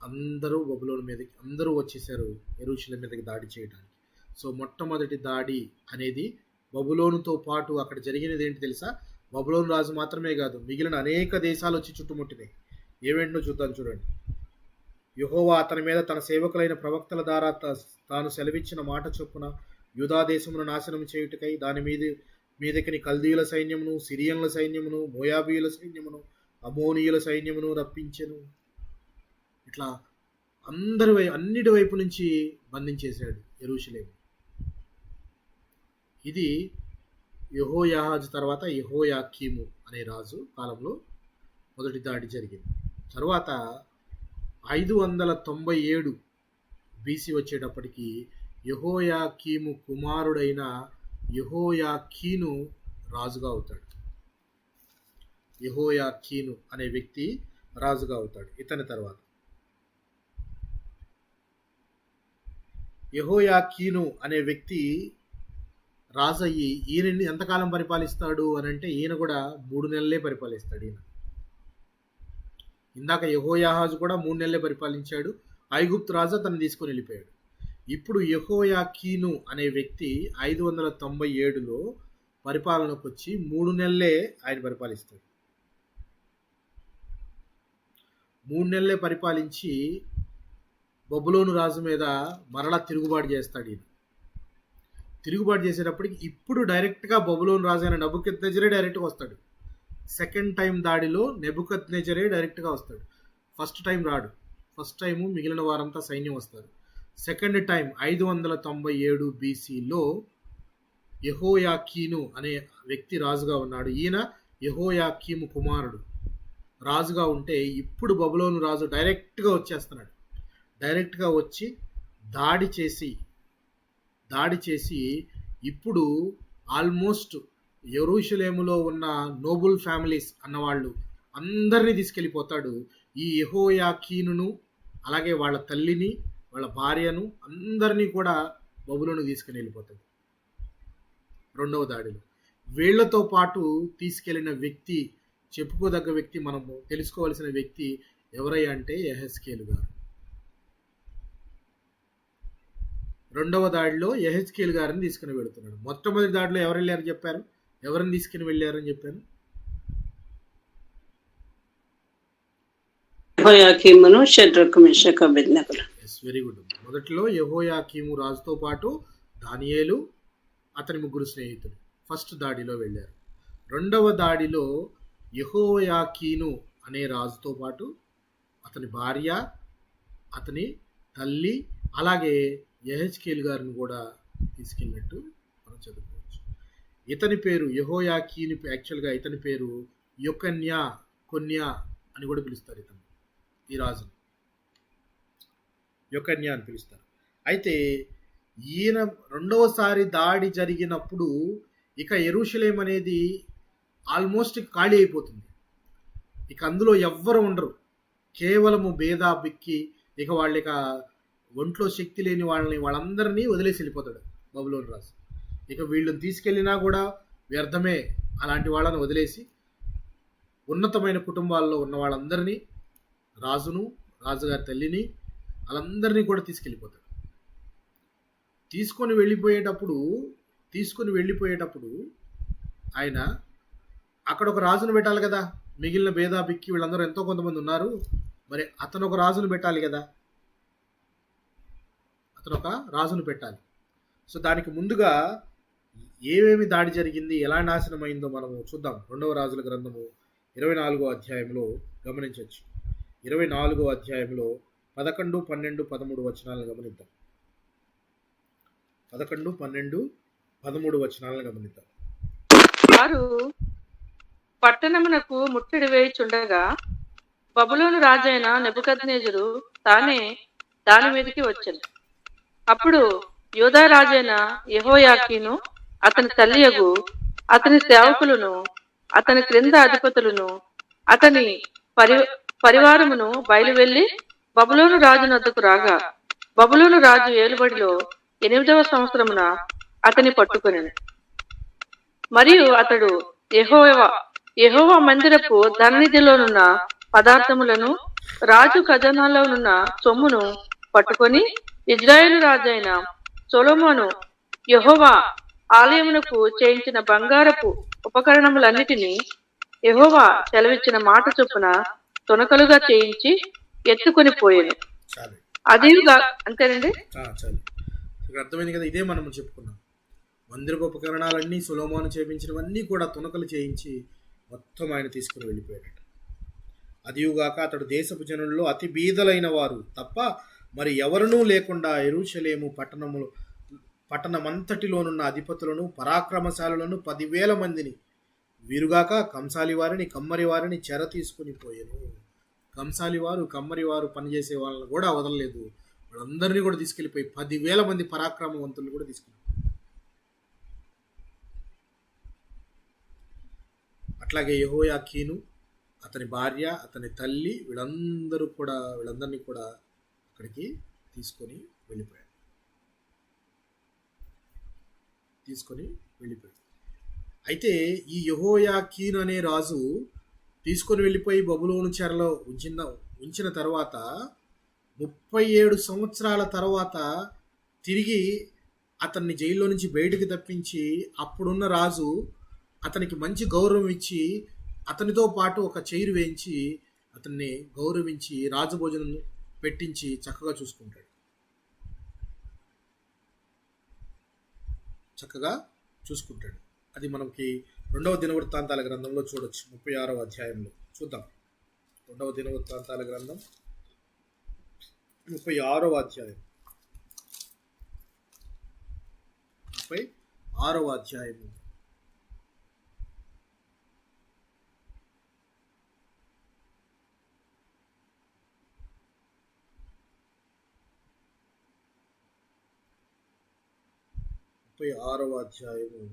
అందరూ బబులోను మీదకి అందరూ వచ్చేసారు యెరూషలేము మీదకి దాడి చేయడానికి. సో మొట్టమొదటి దాడి అనేది బబులోనుతో పాటు అక్కడ జరిగినది ఏంటి తెలుసా? బబులోను రాజు మాత్రమే కాదు, మిగిలిన అనేక దేశాలు వచ్చి చుట్టుముట్టినాయి. ఏవేంటో చూద్దాం, చూడండి. యెహోవా అతని మీద తన సేవకులైన ప్రవక్తల ద్వారా తాను సెలవిచ్చిన మాట చొప్పున యూదా దేశమును నాశనం చేయుటకై దాని మీదకి కల్దీయుల సైన్యమును, సిరియన్ల సైన్యమును, మోయాబీయుల సైన్యమును, అమోనీయుల సైన్యమును రప్పించెను. ఇట్లా అన్నిటి వైపు నుంచి బంధించేశాడు యెరూషలేము. ఇది యెహోయాహాజు తర్వాత యెహోయాకీము అనే రాజు కాలంలో మొదటి దాడి జరిగింది. తర్వాత 597 బీసీ వచ్చేటప్పటికి యెహోయాకీము కుమారుడైన యెహోయాకీను రాజుగా అవుతాడు. యెహోయాకీను అనే వ్యక్తి రాజుగా అవుతాడు. ఇతని తర్వాత యెహోయాకీను అనే వ్యక్తి రాజు అయ్యి ఈయనని ఎంతకాలం పరిపాలిస్తాడు అని అంటే ఈయన కూడా 3 నెలలే పరిపాలిస్తాడు. ఇందాక యెహోయాహాజు కూడా 3 నెలలే పరిపాలించాడు. ఐగుప్తు రాజు అతన్ని తీసుకొని వెళ్ళిపోయాడు. ఇప్పుడు యెహోయాకీను అనే వ్యక్తి 597లో పరిపాలనకు వచ్చి 3 నెలలే ఆయన పరిపాలిస్తాడు. 3 నెలలే పరిపాలించి బబులోను రాజు మీద మరలా తిరుగుబాటు చేస్తాడు. తిరుగుబాటు చేసేటప్పటికి ఇప్పుడు డైరెక్ట్గా బబులోను రాజు అయిన నెబుకద్నెజరే డైరెక్ట్గా వస్తాడు. సెకండ్ టైం దాడిలో నెబుకద్నెజరే డైరెక్ట్గా వస్తాడు. ఫస్ట్ టైం రాడు. ఫస్ట్ టైము మిగిలిన వారంతా సైన్యం వస్తారు. సెకండ్ టైం 597 బీసీలో యెహోయాకీను అనే వ్యక్తి రాజుగా ఉన్నాడు. ఈయన యెహోయాకీము కుమారుడు రాజుగా ఉంటే ఇప్పుడు బబులోను రాజు డైరెక్ట్గా వచ్చేస్తున్నాడు. డైరెక్ట్గా వచ్చి దాడి చేసి ఇప్పుడు ఆల్మోస్ట్ యెరూషలేములో ఉన్న నోబుల్ ఫ్యామిలీస్ అన్నవాళ్ళు అందరినీ తీసుకెళ్ళిపోతాడు. ఈ యెహోయాకీనును అలాగే వాళ్ళ తల్లిని వాళ్ళ భార్యను అందరినీ కూడా బబులోను తీసుకుని వెళ్ళిపోతాడు 2వ దాడిలో. వీళ్లతో పాటు తీసుకెళ్లిన వ్యక్తి, చెప్పుకోదగ్గ వ్యక్తి, మనము తెలుసుకోవాల్సిన వ్యక్తి ఎవరయ్యా అంటే యెహెజ్కేలు గారు. 2వ దాడిలో యెహెజ్కేలు గారిని తీసుకుని వెళుతున్నాడు. మొట్టమొదటి దాడిలో ఎవరు వెళ్ళారు చెప్పారు? ఎవరిని తీసుకుని వెళ్ళారని చెప్పాను? యెహోయాకీమును, షద్రకు, మెషకు, అబేద్నెగోలు. Very good. మొదట్లో యెహోయాకీము రాజుతో పాటు దానియేలు అతని 3 స్నేహితులు ఫస్ట్ దాడిలో వెళ్ళారు. 2వ దాడిలో యెహోయాకీను అనే రాజుతో పాటు అతని భార్య, అతని తల్లి, అలాగే యెహెజ్కేలు గారిని కూడా తీసుకెళ్ళినట్టు మనం చదువుకోవచ్చు. ఇతని పేరు యెహోయాకీను, యాక్చువల్గా ఇతని పేరు యొకన్యా, కొన్యా అని కూడా పిలుస్తారు. ఇతను, ఈ రాజును యొకన్యా అని పిలుస్తారు. అయితే ఈయన రెండవసారి దాడి జరిగినప్పుడు ఇక యెరూషలేం అనేది ఆల్మోస్ట్ ఖాళీ అయిపోతుంది. ఇక అందులో ఎవ్వరు ఉండరు, కేవలము భేదా బిక్కి ఇక వాళ్ళ ఒంట్లో శక్తి లేని వాళ్ళందరినీ వదిలేసి వెళ్ళిపోతాడు బబులోను రాజు. ఇక వీళ్ళని తీసుకెళ్ళినా కూడా వ్యర్థమే, అలాంటి వాళ్ళని వదిలేసి ఉన్నతమైన కుటుంబాల్లో ఉన్న వాళ్ళందరినీ, రాజును, రాజుగారి తల్లిని, వాళ్ళందరినీ కూడా తీసుకొని వెళ్ళిపోయేటప్పుడు ఆయన అక్కడ ఒక రాజును పెట్టాలి కదా. మిగిలిన భేదా బిక్కి వీళ్ళందరూ ఎంతో కొంతమంది ఉన్నారు, మరి అతను ఒక రాజును పెట్టాలి కదా, అతను ఒక రాజును పెట్టాలి. సో దానికి ముందుగా ఏమేమి దాడి జరిగింది, ఎలా నాశనం అయిందో మనము చూద్దాం. 2వ రాజుల గ్రంథము 24వ అధ్యాయంలో గమనించవచ్చు. 24వ అధ్యాయంలో 11, 12, 13 వచనాలను గమనిద్దాం. 11, 12, 13 వచనాలను గమనిద్దాం. వారు పట్టణమునకు ముట్టడి వేయుచుండగా బబులోను రాజైన నెబుకద్నెజరు తానే దాని మీదకి వచ్చెను. అప్పుడు యూదా రాజైన యెహోయాకీను, అతని తల్లియగు, అతని సేవకులను, అతని క్రింద అధిపతులను, అతని పరివారమును బయలువెళ్లి బబులోను రాజు నద్దకు రాగా, బబులోను రాజు ఏలుబడిలో 8వ సంవత్సరమున అతని పట్టుకొనెను. మరియు అతడు యెహోవా మందిరపు ధననిధిలోనున్న పదార్థములను, రాజు ఖజానాలోనున్న సొమ్మును పట్టుకొని ఇజ్రాయేలు రాజైన సొలొమోను యెహోవా ఆలయమునకు చేయించిన బంగారపు ఉపకరణములన్నిటినీ యెహోవా సెలవిచ్చిన మాట చొప్పున తొనకలుగా చేయించి ఎత్తుకొని పోయాను. అదిగా అంతేనండి. అర్థమైంది కదా. ఇదే మనం చెప్పుకున్నాం. మందిరపు ఉపకరణాలన్నీ సొలొమోను చేయించినవన్నీ కూడా తునకలు చేయించి మొత్తం ఆయన తీసుకుని వెళ్ళిపోయాడు. అదియుగాక అతడు దేశపు జనుల్లో అతి బీదలైన వారు తప్ప మరి ఎవరునూ లేకుండా యెరూషలేము పట్టణమంతటిలోనున్న అధిపతులను, పరాక్రమశాలులను 10,000 మందిని, వీరుగాక కంసాలి వారిని, కమ్మరి వారిని చెర తీసుకుని పోయాను. కంసాలి వారు, కమ్మరి వారు పనిచేసే వాళ్ళని కూడా వదలలేదు. వాళ్ళందరినీ కూడా తీసుకెళ్ళిపోయి 10,000 మంది పరాక్రమవంతులను కూడా తీసుకెళ్ళిపోయి, అట్లాగే యెహోయాకీను, అతని భార్య, అతని తల్లి, వీళ్ళందరినీ కూడా అక్కడికి తీసుకొని వెళ్ళిపోయాడు. అయితే ఈ యెహోయాకీను అనే రాజు తీసుకొని వెళ్ళిపోయి బబులోను చెరలో ఉంచిన తర్వాత 37 సంవత్సరాల తర్వాత తిరిగి అతన్ని జైల్లో నుంచి బయటికి తప్పించి అప్పుడున్న రాజు అతనికి మంచి గౌరవం ఇచ్చి అతనితో పాటు ఒక చైరు వేయించి అతన్ని గౌరవించి రాజభోజనం పెట్టించి చక్కగా చూసుకుంటాడు. అది మనకి 2వ దినవృత్తాంతాల గ్రంథంలో చూడొచ్చు. 36వ అధ్యాయంలో చూద్దాం. 2వ దినవృత్తాంతాల గ్రంథం 36వ అధ్యాయం 36వ అధ్యాయము 36వ అధ్యాయము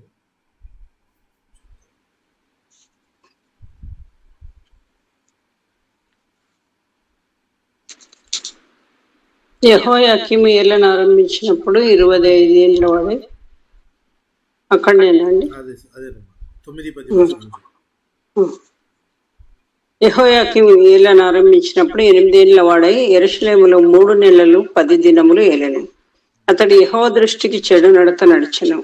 యెహోయాకీము ఏలన ఆరంభించినప్పుడు 25 ఏళ్ళ వాడే. అక్కడనేనండి. యెహోయాకీము ఏలన ఆరంభించినప్పుడు 8 ఏళ్ళ వాడై యెరూషలేములో 3 నెలలు 10 దినములు ఏలెను. అతడు యెహోవా దృష్టికి చెడు నడత నడిచెను.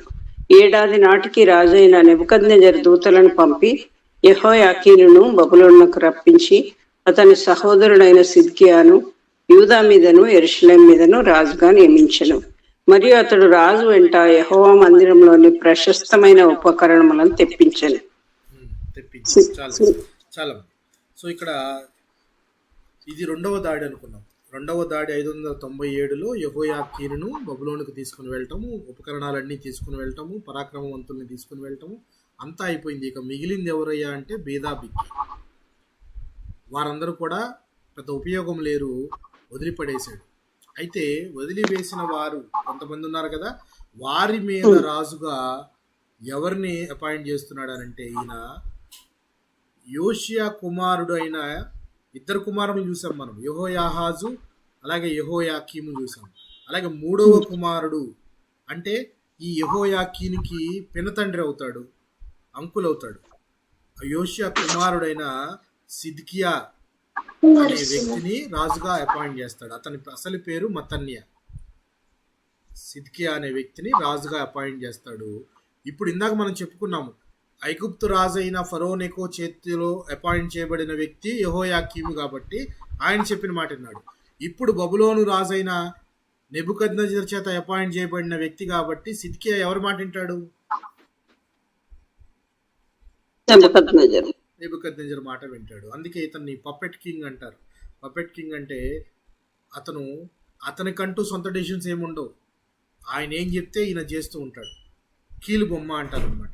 7 ఏడాది నాటికి రాజైన నెబుకద్నెజరు దూతలను పంపి యెహోయాకీనును బబులోనుకు రప్పించి అతని సహోదరుడైన సిద్కియాను యూదా మీదను యెరూషలేం మీదను రాజుగా నియమించెను. మరియు అతడు రాజు వెంట యెహోవా మందిరంలోని ప్రశస్తమైన ఉపకరణములను తెప్పించెను. చాలా. సో ఇక్కడ ఇది 2వ దాడి అనుకున్నాం. రెండవ దాడి 597లో యెహోయాకీనును బబులోనుకు తీసుకుని వెళ్ళటము, ఉపకరణాలన్నీ తీసుకుని వెళ్ళటము, పరాక్రమవంతుల్ని తీసుకుని వెళ్ళటము అంతా అయిపోయింది. ఇక మిగిలింది ఎవరయ్యా అంటే బేదాబిక్కి. వారందరూ కూడా పెద్ద ఉపయోగం లేరు, వదిలిపడేశాడు. అయితే వదిలివేసిన వారు కొంతమంది ఉన్నారు కదా, వారి మీద రాజుగా ఎవరిని అపాయింట్ చేస్తున్నాడు అంటే ఈయన యోషియా కుమారుడు అయిన ఇద్దరు కుమారులను చూసాం మనం, యెహోయాహాజు అలాగే యెహోయాకీము చూసాం. అలాగే మూడవ కుమారుడు అంటే ఈ యెహోయాకీనికి పినతండ్రి అవుతాడు, అంకుల్ అవుతాడు. యోషియా కుమారుడైన సిద్కియా అనే వ్యక్తిని రాజుగా అపాయింట్ చేస్తాడు. అతని అసలు పేరు మతన్య. సిద్కియా అనే వ్యక్తిని రాజుగా అపాయింట్ చేస్తాడు. ఇప్పుడు ఇందాక మనం చెప్పుకున్నాము, ఐగుప్తు రాజు అయిన ఫరోనెకో చేతిలో అపాయింట్ చేయబడిన వ్యక్తి యెహోయాకీము కాబట్టి ఆయన చెప్పిన మాట విన్నాడు. ఇప్పుడు బబులోను రాజు అయిన నెబుకద్నెజర్ చేత అపాయింట్ చేయబడిన వ్యక్తి కాబట్టి సిద్కియా ఎవరి మాట వింటాడు? నెబుకద్నెజర్ మాట వింటాడు. అందుకే ఇతన్ని పప్పెట్ కింగ్ అంటారు. పప్పెట్ కింగ్ అంటే అతనికంటూ సొంత డెసిషన్స్ ఏముండవు, ఆయన ఏం చెప్తే ఈయన చేస్తూ ఉంటాడు. కీలు బొమ్మ అంటారు అనమాట.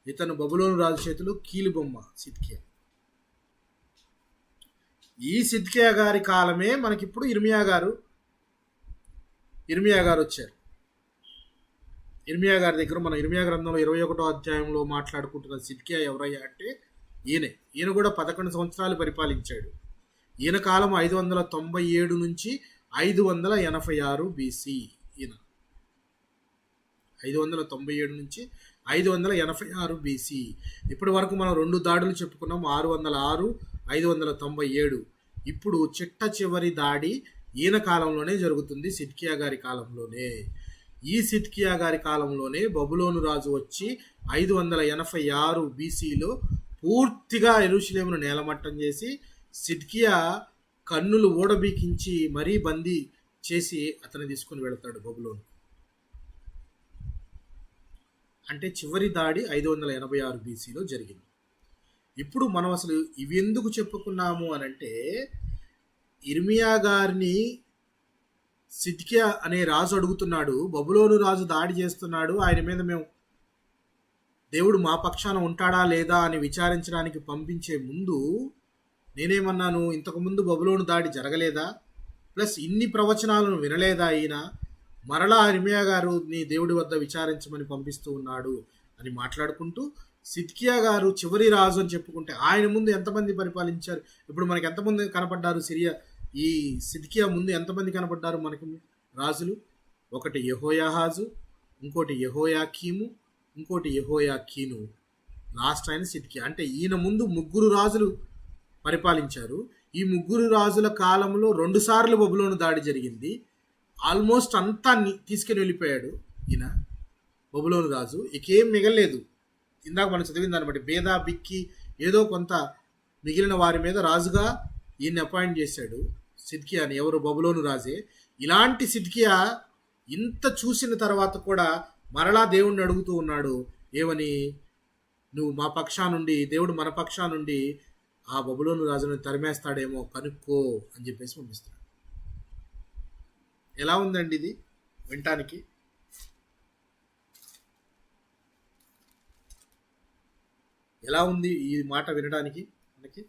ఇతను బబులోను రాజు చేతులు కీలు బొమ్మ సిద్కియా. ఈ సిద్కియా గారి కాలమే మనకిప్పుడు ఇర్మియా గారు వచ్చారు. ఇర్మియా గారి దగ్గర మన ఇర్మియా గ్రంథంలో 21వ అధ్యాయంలో మాట్లాడుకుంటున్న సిద్కియా ఎవరయ్యా అంటే ఈయన కూడా 11 సంవత్సరాలు పరిపాలించాడు. ఈయన కాలం 597 నుంచి 586 BC. ఈయన 597 నుంచి 586 BC. ఇప్పటి వరకు మనం 2 దాడులు చెప్పుకున్నాం, 606, 597. ఇప్పుడు చిట్ట చివరి దాడి ఈయన కాలంలోనే జరుగుతుంది, సిద్కియా గారి కాలంలోనే. ఈ సిద్కియా గారి కాలంలోనే బబులోను రాజు వచ్చి 586 BCలో పూర్తిగా యెరూషలేమును నేలమట్టం చేసి సిద్కియా కన్నులు ఊడబీకించి మరీ బందీ చేసి అతన్ని తీసుకుని వెళతాడు బబులోను. అంటే చివరి దాడి 586 BCలో జరిగింది. ఇప్పుడు మనం అసలు ఇవి ఎందుకు చెప్పుకున్నాము అనంటే, ఇర్మియా గారిని సిద్కియా అనే రాజు అడుగుతున్నాడు, బబులోను రాజు దాడి చేస్తున్నాడు, ఆయన మీద మేము దేవుడు మా పక్షాన ఉంటాడా లేదా అని విచారించడానికి పంపించే ముందు నేనేమన్నాను, ఇంతకుముందు బబులోను దాడి జరగలేదా, ప్లస్ ఇన్ని ప్రవచనాలను వినలేదా ఈయన, మరలా ఇర్మియా గారు నీ దేవుడి వద్ద విచారించమని పంపిస్తూ ఉన్నాడు అని మాట్లాడుకుంటూ సిద్కియా గారు చివరి రాజు అని చెప్పుకుంటే ఆయన ముందు ఎంతమంది పరిపాలించారు? ఇప్పుడు మనకి ఎంతమంది కనపడ్డారు? ఈ సిద్కియా ముందు ఎంతమంది కనపడ్డారు మనకి రాజులు? ఒకటి యెహోయాహాజు, ఇంకోటి యెహోయాకీము, ఇంకోటి యెహోయాకీను, లాస్ట్ ఆయన సిద్కియా. అంటే ఈయన ముందు 3 రాజులు పరిపాలించారు. ఈ 3 రాజుల కాలంలో 2 సార్లు బబులోను దాడి జరిగింది. ఆల్మోస్ట్ అంతా తీసుకుని వెళ్ళిపోయాడు ఈయన బబులోను రాజు. ఇకేం మిగలేదు. ఇందాక మనం చదివిన దాన్ని బట్టి బేదాబిక్కి ఏదో కొంత మిగిలిన వారి మీద రాజుగా ఈయన్ని అపాయింట్ చేశాడు సిద్కియాని, ఎవరు? బబులోను రాజే. ఇలాంటి సిద్కియా ఇంత చూసిన తర్వాత కూడా మరలా దేవుణ్ణి అడుగుతూ ఉన్నాడు, ఏమని? నువ్వు మా పక్షా నుండి, దేవుడు మన పక్షా నుండి ఆ బబులోను రాజుని తరిమేస్తాడేమో కనుక్కో అని చెప్పేసి పంపిస్తాడు. ఎలా ఉందండి ఇది వినటానికి? ఎలా ఉంది ఈ మాట వినడానికి మనకి?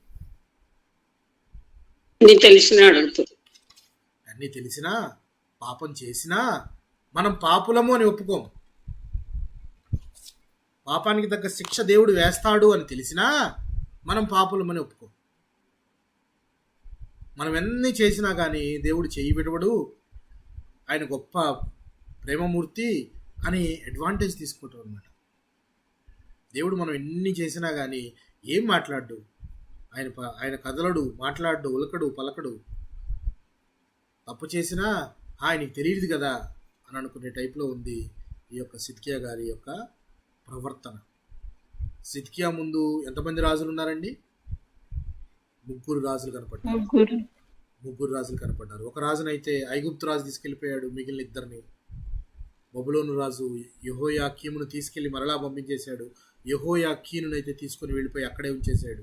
అన్నీ తెలిసినా పాపం చేసినా మనం పాపులము అని ఒప్పుకోము. పాపానికి తగ్గ శిక్ష దేవుడు వేస్తాడు అని తెలిసినా మనం పాపులమని ఒప్పుకోము. మనం ఎన్ని చేసినా కానీ దేవుడు చేయి విడవడు, ఆయన గొప్ప ప్రేమమూర్తి అని అడ్వాంటేజ్ తీసుకుంటాం అన్నమాట. దేవుడు మనం ఎన్ని చేసినా కానీ ఏం మాట్లాడు, ఆయన కదలడు, మాట్లాడు, ఉలకడు, పలకడు. తప్పు చేసినా ఆయనకి తెలియదు కదా అని అనుకునే టైప్లో ఉంది ఈ యొక్క సిద్కియా గారి యొక్క ప్రవర్తన. సిద్కియా ముందు ఎంతమంది రాజులు ఉన్నారండి? 3 రాజులు కనపడ్డారు. 3 రాజులు కనపడ్డారు. ఒక రాజునైతే ఐగుప్తు రాజు తీసుకెళ్ళిపోయాడు, మిగిలిన 2 బబులోను రాజు యెహోయాకీమును తీసుకెళ్లి మరలా పంపించేశాడు. యెహోయాకీనునైతే తీసుకుని వెళ్ళిపోయి అక్కడే ఉంచేశాడు.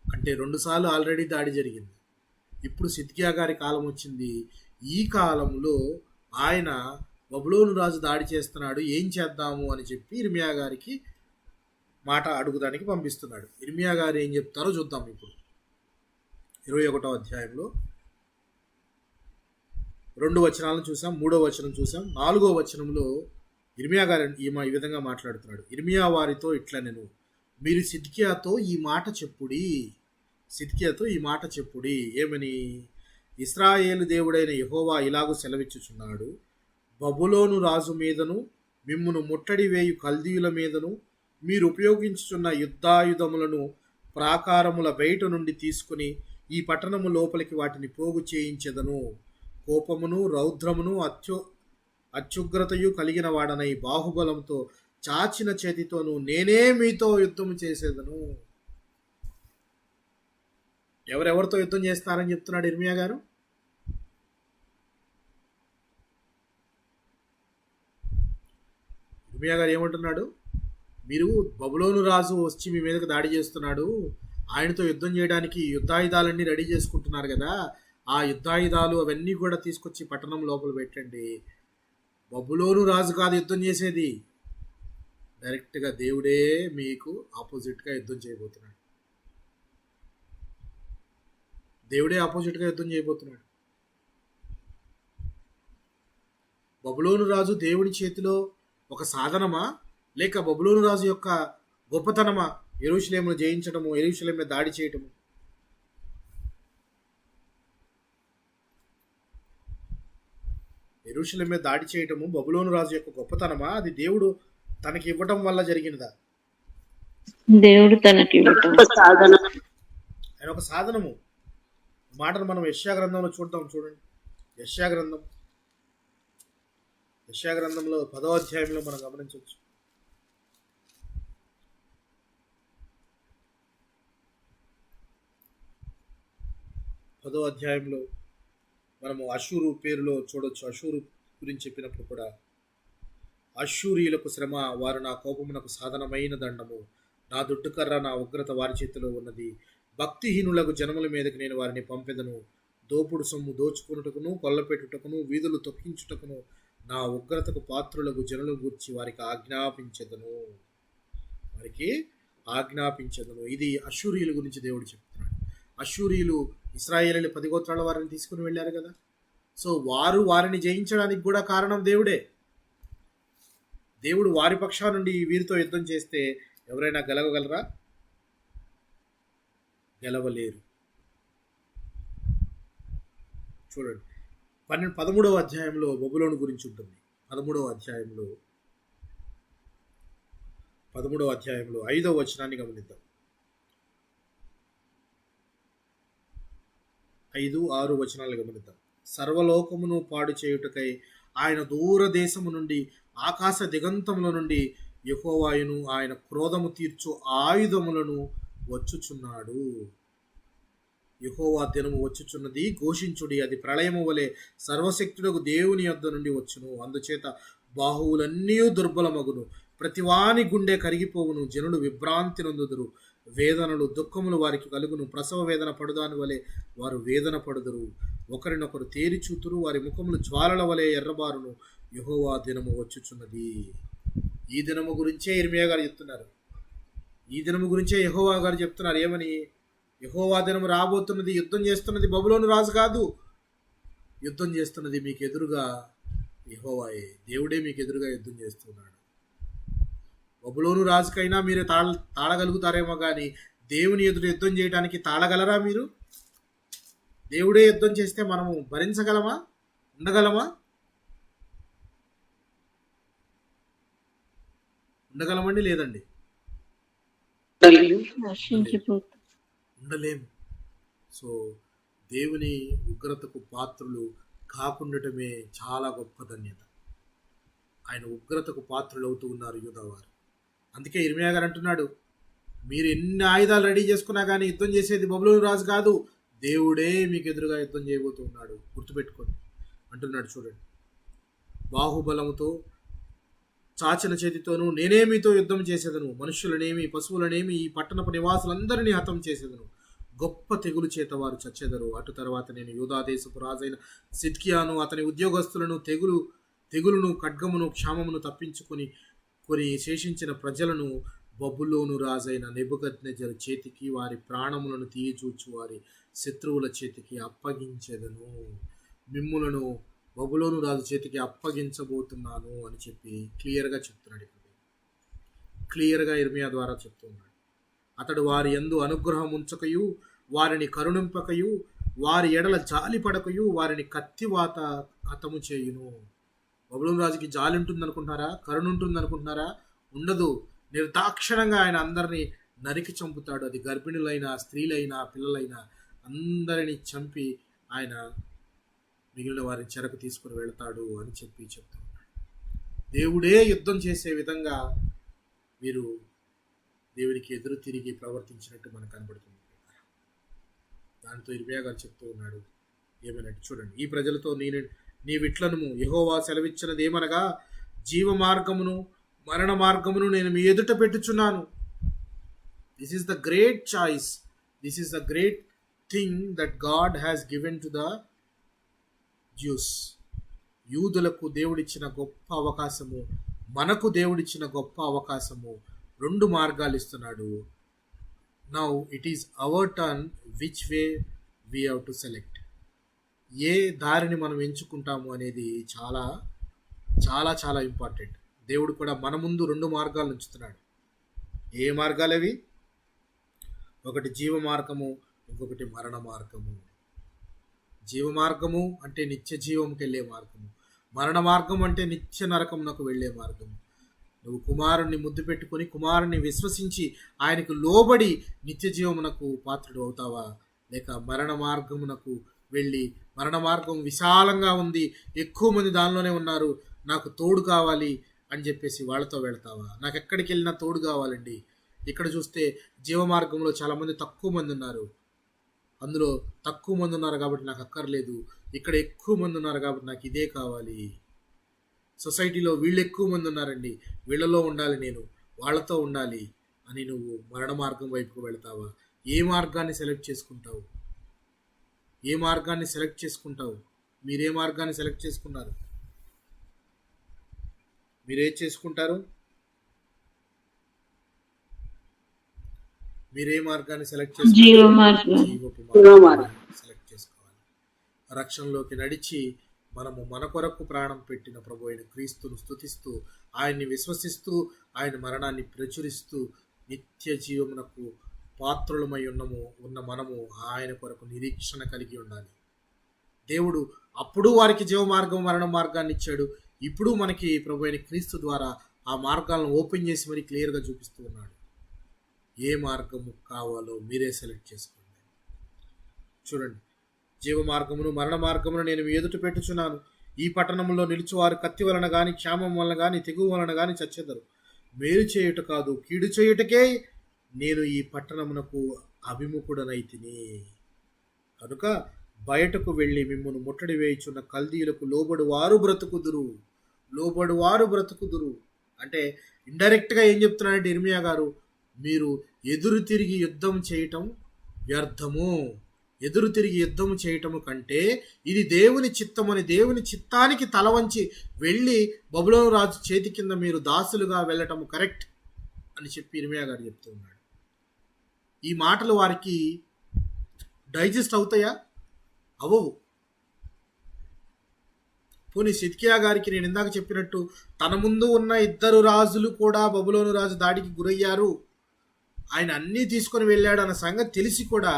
అంటే 2 సార్లు ఆల్రెడీ దాడి జరిగింది. ఇప్పుడు సిద్కియా గారి కాలం వచ్చింది. ఈ కాలంలో ఆయన బబులోను రాజు దాడి చేస్తున్నాడు, ఏం చేద్దాము అని చెప్పి ఇర్మియా గారికి మాట అడుగుదానికి పంపిస్తున్నాడు. ఇర్మియా గారు ఏం చెప్తారో చూద్దాం. ఇప్పుడు 21వ అధ్యాయంలో 2 వచనాలను చూసాం, 3వ వచనం చూసాం. 4వ వచనంలో ఇర్మియా గారు ఈ విధంగా మాట్లాడుతున్నాడు. ఇర్మియా వారితో ఇట్లా, నేను మీరు సిద్కియాతో ఈ మాట చెప్పుడి. ఏమని? ఇశ్రాయేలు దేవుడైన యెహోవా ఇలాగు సెలవిచ్చుచున్నాడు, బబులోను రాజు మీదను మిమ్మును ముట్టడి వేయు కల్దీయుల మీదను మీరు ఉపయోగించుచున్న యుద్ధాయుధములను ప్రాకారముల బయట నుండి తీసుకుని ఈ పట్టణము లోపలికి వాటిని పోగు చేయించెదను. కోపమును రౌద్రమును అత్యుగ్రతయు కలిగిన వాడనై బాహుబలంతో చాచిన చేతితోనూ నేనే మీతో యుద్ధము చేసేదను. ఎవరెవరితో యుద్ధం చేస్తారని చెప్తున్నాడు ఇర్మియా గారు? ఇర్మియా గారు ఏమంటున్నాడు? మీరు బబులోను రాజు వచ్చి మీ మీదకి దాడి చేస్తున్నాడు, ఆయనతో యుద్ధం చేయడానికి యుద్ధాయుధాలన్నీ రెడీ చేసుకుంటున్నారు కదా, ఆ యుద్ధాయుధాలు అవన్నీ కూడా తీసుకొచ్చి పట్టణం లోపల పెట్టండి. బబులోను రాజు కాదు యుద్ధం చేసేది, డైరెక్ట్గా దేవుడే మీకు ఆపోజిట్గా యుద్ధం చేయబోతున్నాడు. బబులోను రాజు దేవుడి చేతిలో ఒక సాధనమా, లేక బబులోను రాజు యొక్క గొప్పతనమా యెరూషలేమును జయించడము, యెరూషలేము మీద దాడి చేయటము? యెరూషలేము మీద దాడి చేయటము బబులోను రాజు యొక్క గొప్పతనమా? అది దేవుడు తనకి ఇవ్వటం వల్ల జరిగినదా? దేవుడు తనకి ఇవ్వటం ఆయన ఒక సాధనము. మాటను మనం యెషయా గ్రంథంలో చూడండి. యెషయా గ్రంథంలో 10వ అధ్యాయంలో మనం గమనించవచ్చు. 10వ అధ్యాయంలో మనము అషూరు పేరులో చూడొచ్చు. అషూరు గురించి చెప్పినప్పుడు కూడా, అషూరీయులకు శ్రమ, వారు నా కోపమునకు సాధనమైన దండము, నా దుడ్డుకర్ర, నా ఉగ్రత వారి చేతిలో ఉన్నది. భక్తిహీనులకు జనముల మీదకి నేను వారిని పంపెదను. దోపుడు సొమ్ము దోచుకున్నటకును, కొల్లపెట్టుటకును, వీధులు తొక్కించుటకును నా ఉగ్రతకు పాత్రులకు జనులు గూర్చి వారికి ఆజ్ఞాపించదను. ఇది అషూరీయుల గురించి దేవుడు చెప్తున్నాడు. అషూరీయులు ఇశ్రాయేలీయులు 10 గోత్రాల వారిని తీసుకుని వెళ్ళారు కదా. సో వారిని జయించడానికి కూడా కారణం దేవుడే. దేవుడు వారి పక్షా నుండి వీరితో యుద్ధం చేస్తే ఎవరైనా గెలవగలరా? గెలవలేరు. చూడండి, 13వ అధ్యాయంలో బబులోను గురించి ఉంటుంది. 13వ అధ్యాయంలో 5వ వచనాన్ని గమనిద్దాం. 5, 6 వచనాలు గమనిద్దాం. సర్వలోకమును పాడు చేయుటకై ఆయన దూరదేశము నుండి, ఆకాశ దిగంతముల నుండి యెహోవాయును ఆయన క్రోధము తీర్చు ఆయుధములను వచ్చుచున్నాడు. యెహోవా దినము వచ్చుచున్నది, ఘోషించుడి, అది ప్రళయము వలె సర్వశక్తుడకు దేవుని యొద్ద నుండి వచ్చును. అందుచేత బాహువులన్నీ దుర్బలమగును, ప్రతివాని గుండె కరిగిపోవును, జనులు విభ్రాంతి నొందుదురు, వేదనలు దుఃఖములు వారికి కలుగును, ప్రసవ వేదన పడుదాని వలె వారు వేదన పడుదురు, ఒకరినొకరు తేరి చూతురు, వారి ముఖములు జ్వాలల వలె ఎర్రబారును. యెహోవా దినము వచ్చుచున్నది. ఈ దినము గురించే ఇర్మియా గారు చెప్తున్నారు. ఈ దినము గురించే యెహోవా గారు చెప్తున్నారు. ఏమని? యెహోవా దినము రాబోతున్నది. యుద్ధం చేస్తున్నది బబులోను రాజు కాదు, యుద్ధం చేస్తున్నది మీకు ఎదురుగా యెహోవాయే. దేవుడే మీకు ఎదురుగా యుద్ధం చేస్తున్నాడు. బబులోను రాజుకైనా మీరు తాళగలుగుతారేమో కానీ దేవుని ఎదురు యుద్ధం చేయడానికి తాళగలరా మీరు? దేవుడే యుద్ధం చేస్తే మనము భరించగలమా? ఉండగలమండి? లేదండి, ఉండలేము. సో దేవుని ఉగ్రతకు పాత్రులు కాకుండటమే చాలా గొప్ప ధన్యత. ఆయన ఉగ్రతకు పాత్రులు అవుతూ ఉన్నారు యూదావారు. అందుకే ఇర్మియా గారు అంటున్నాడు, మీరు ఎన్ని ఆయుధాలు రెడీ చేసుకున్నా కానీ యుద్ధం చేసేది బబులోను రాజు కాదు, దేవుడే మీకు ఎదురుగా యుద్ధం చేయబోతున్నాడు, గుర్తుపెట్టుకోండి అంటున్నాడు. చూడండి, బాహుబలముతో చాచిన చేతితోనూ నేనే మీతో యుద్ధం చేసేదను, మనుష్యులనేమి పశువులనేమి ఈ పట్టణపు నివాసులందరినీ హతం చేసేదను, గొప్ప తెగులు చేత వారు చచ్చెదరు. అటు తర్వాత నేను యూదా దేశపు రాజైన సిద్కియాను అతని ఉద్యోగస్తులను తెగులును ఖడ్గమును క్షామమును తప్పించుకొని శేషించిన ప్రజలను బబులోను రాజైన నెబుకద్నెజరు చేతికి వారి ప్రాణములను తీయచూచు వారి శత్రువుల చేతికి అప్పగించెదను. మిమ్ములను బబులోను రాజు చేతికి అప్పగించబోతున్నాను అని చెప్పి క్లియర్గా చెప్తున్నాడు. క్లియర్గా ఇర్మియా ద్వారా చెప్తున్నాడు. అతడు వారి యందు అనుగ్రహం ఉంచకయు వారిని కరుణింపకయు వారి ఎడల జాలి పడకయు వారిని కత్తివాత హతము చేయును. బబులోను రాజుకి జాలి ఉంటుంది అనుకుంటున్నారా? కరుణ ఉంటుంది అనుకుంటున్నారా? ఉండదు. నిర్దాక్షిణంగా ఆయన అందరినీ నరికి చంపుతాడు. అది గర్భిణులైనా స్త్రీలైనా పిల్లలైనా అందరినీ చంపి ఆయన మిగిలిన వారిని చెరకు తీసుకుని వెళ్తాడు అని చెప్పి చెప్తున్నాడు. దేవుడే యుద్ధం చేసే విధంగా మీరు దేవునికి ఎదురు తిరిగి ప్రవర్తించినట్టు మనకు కనబడుతుంది. దాంతో ఇర్మియా గారు చెప్తూ ఉన్నాడు ఏమన్నట్టు చూడండి. ఈ ప్రజలతో నీ విట్లను యెహోవా సెలవిచ్చినది ఏమనగా, జీవ మార్గమును మరణ మార్గమును నేను మీ ఎదుట పెట్టుచున్నాను. This is the great choice. This is the great thing that God has given to the Jews. యూదులకు దేవుడిచ్చిన గొప్ప అవకాశము, మనకు దేవుడిచ్చిన గొప్ప అవకాశము. 2 మార్గాలు ఇస్తున్నాడు. Now it is our turn which way we have to select. ఏ దారిని మనం ఎంచుకుంటాము అనేది చాలా చాలా చాలా ఇంపార్టెంట్. దేవుడు కూడా మన ముందు 2 మార్గాలు ఉంచుతున్నాడు. ఏ మార్గాలు అవి? ఒకటి జీవ మార్గము, ఇంకొకటి మరణ మార్గము. జీవ మార్గము అంటే నిత్య జీవంకి వెళ్ళే మార్గము. మరణ మార్గం అంటే నిత్య నరకమునకు వెళ్ళే మార్గము. నువ్వు కుమారుణ్ణి ముద్దు పెట్టుకొని కుమారుణ్ణి విశ్వసించి ఆయనకు లోబడి నిత్య జీవమునకు పాత్రుడు అవుతావా? లేక మరణ మార్గమునకు వెళ్ళి, మరణ మార్గం విశాలంగా ఉంది, ఎక్కువ మంది దానిలోనే ఉన్నారు, నాకు తోడు కావాలి అని చెప్పేసి వాళ్ళతో వెళ్తావా? నాకు ఎక్కడికి వెళ్ళినా తోడు కావాలండి. ఇక్కడ చూస్తే జీవ మార్గంలో చాలామంది తక్కువ మంది ఉన్నారు, అందులో తక్కువ మంది ఉన్నారు కాబట్టి నాకు అక్కర్లేదు. ఇక్కడ ఎక్కువ మంది ఉన్నారు కాబట్టి నాకు ఇదే కావాలి. సొసైటీలో వీళ్ళు ఎక్కువ మంది ఉన్నారండి, వీళ్ళలో ఉండాలి, నేను వాళ్ళతో ఉండాలి అని నువ్వు మరణ మార్గం వైపుకు వెళ్తావా? ఏ మార్గాన్ని సెలెక్ట్ చేసుకుంటావు? ఏ మార్గాన్ని సెలెక్ట్ చేసుకుంటావు? మీరే మార్గాన్ని సెలెక్ట్ చేసుకున్నారు? మీరేం చేసుకుంటారు? మీరే మార్గాన్ని సెలెక్ట్ చేసుకోవాలి? జీవపు మార్గాన్ని సెలెక్ట్ చేసుకోవాలి. రక్షణలోకి నడిచి మనము మన కొరకు ప్రాణం పెట్టిన ప్రభు అయిన క్రీస్తును స్తుతిస్తూ, ఆయన్ని విశ్వసిస్తూ, ఆయన మరణాన్ని ప్రచురిస్తూ నిత్య జీవమునకు పాత్రులమై ఉన్న మనము ఆయన కొరకు నిరీక్షణ కలిగి ఉండాలి. దేవుడు అప్పుడు వారికి జీవ మార్గం మరణ మార్గాన్ని ఇచ్చాడు. ఇప్పుడు మనకి ప్రభు అయిన క్రీస్తు ద్వారా ఆ మార్గాలను ఓపెన్ చేసి మరి క్లియర్గా చూపిస్తూ ఉన్నాడు. ఏ మార్గము కావాలో మీరే సెలెక్ట్ చేసుకోండి. చూడండి, జీవ మార్గమును మరణ మార్గమును నేను మీ ఎదుట పెట్టుచున్నాను. ఈ పట్టణంలో నిలుచువారు కత్తి వలన గాని క్షామం వలన గాని తెగువ వలన గాని చచ్చెదరు. మేలు చేయుట కాదు కీడు చేయుటకే నేను ఈ పట్టణమునకు అభిముఖుడనైతిని. కనుక బయటకు వెళ్ళి మిమ్మును ముట్టడి వేయుచున్న కల్దీయులకు లోబడువారు బ్రతుకుదురు. అంటే ఇండైరెక్ట్గా ఏం చెప్తున్నాడంటే ఇర్మియా గారు, మీరు ఎదురు తిరిగి యుద్ధం చేయటం వ్యర్థము. ఎదురు తిరిగి యుద్ధం చేయటము కంటే ఇది దేవుని చిత్తమని దేవుని చిత్తానికి తల వంచి వెళ్ళి బబులోను రాజు చేతి కింద మీరు దాసులుగా వెళ్ళటము కరెక్ట్ అని చెప్పి ఇర్మియా గారు చెప్తూ ఉన్నాడు. ఈ మాటలు వారికి డైజెస్ట్ అవుతాయా? అవ్వవు. పోనీ సిద్కియా గారికి నేను ఇందాక చెప్పినట్టు తన ముందు ఉన్న 2 రాజులు కూడా బబులోను రాజు దాడికి గురయ్యారు, ఆయన అన్నీ తీసుకొని వెళ్ళాడు అన్న సంగతి తెలిసి కూడా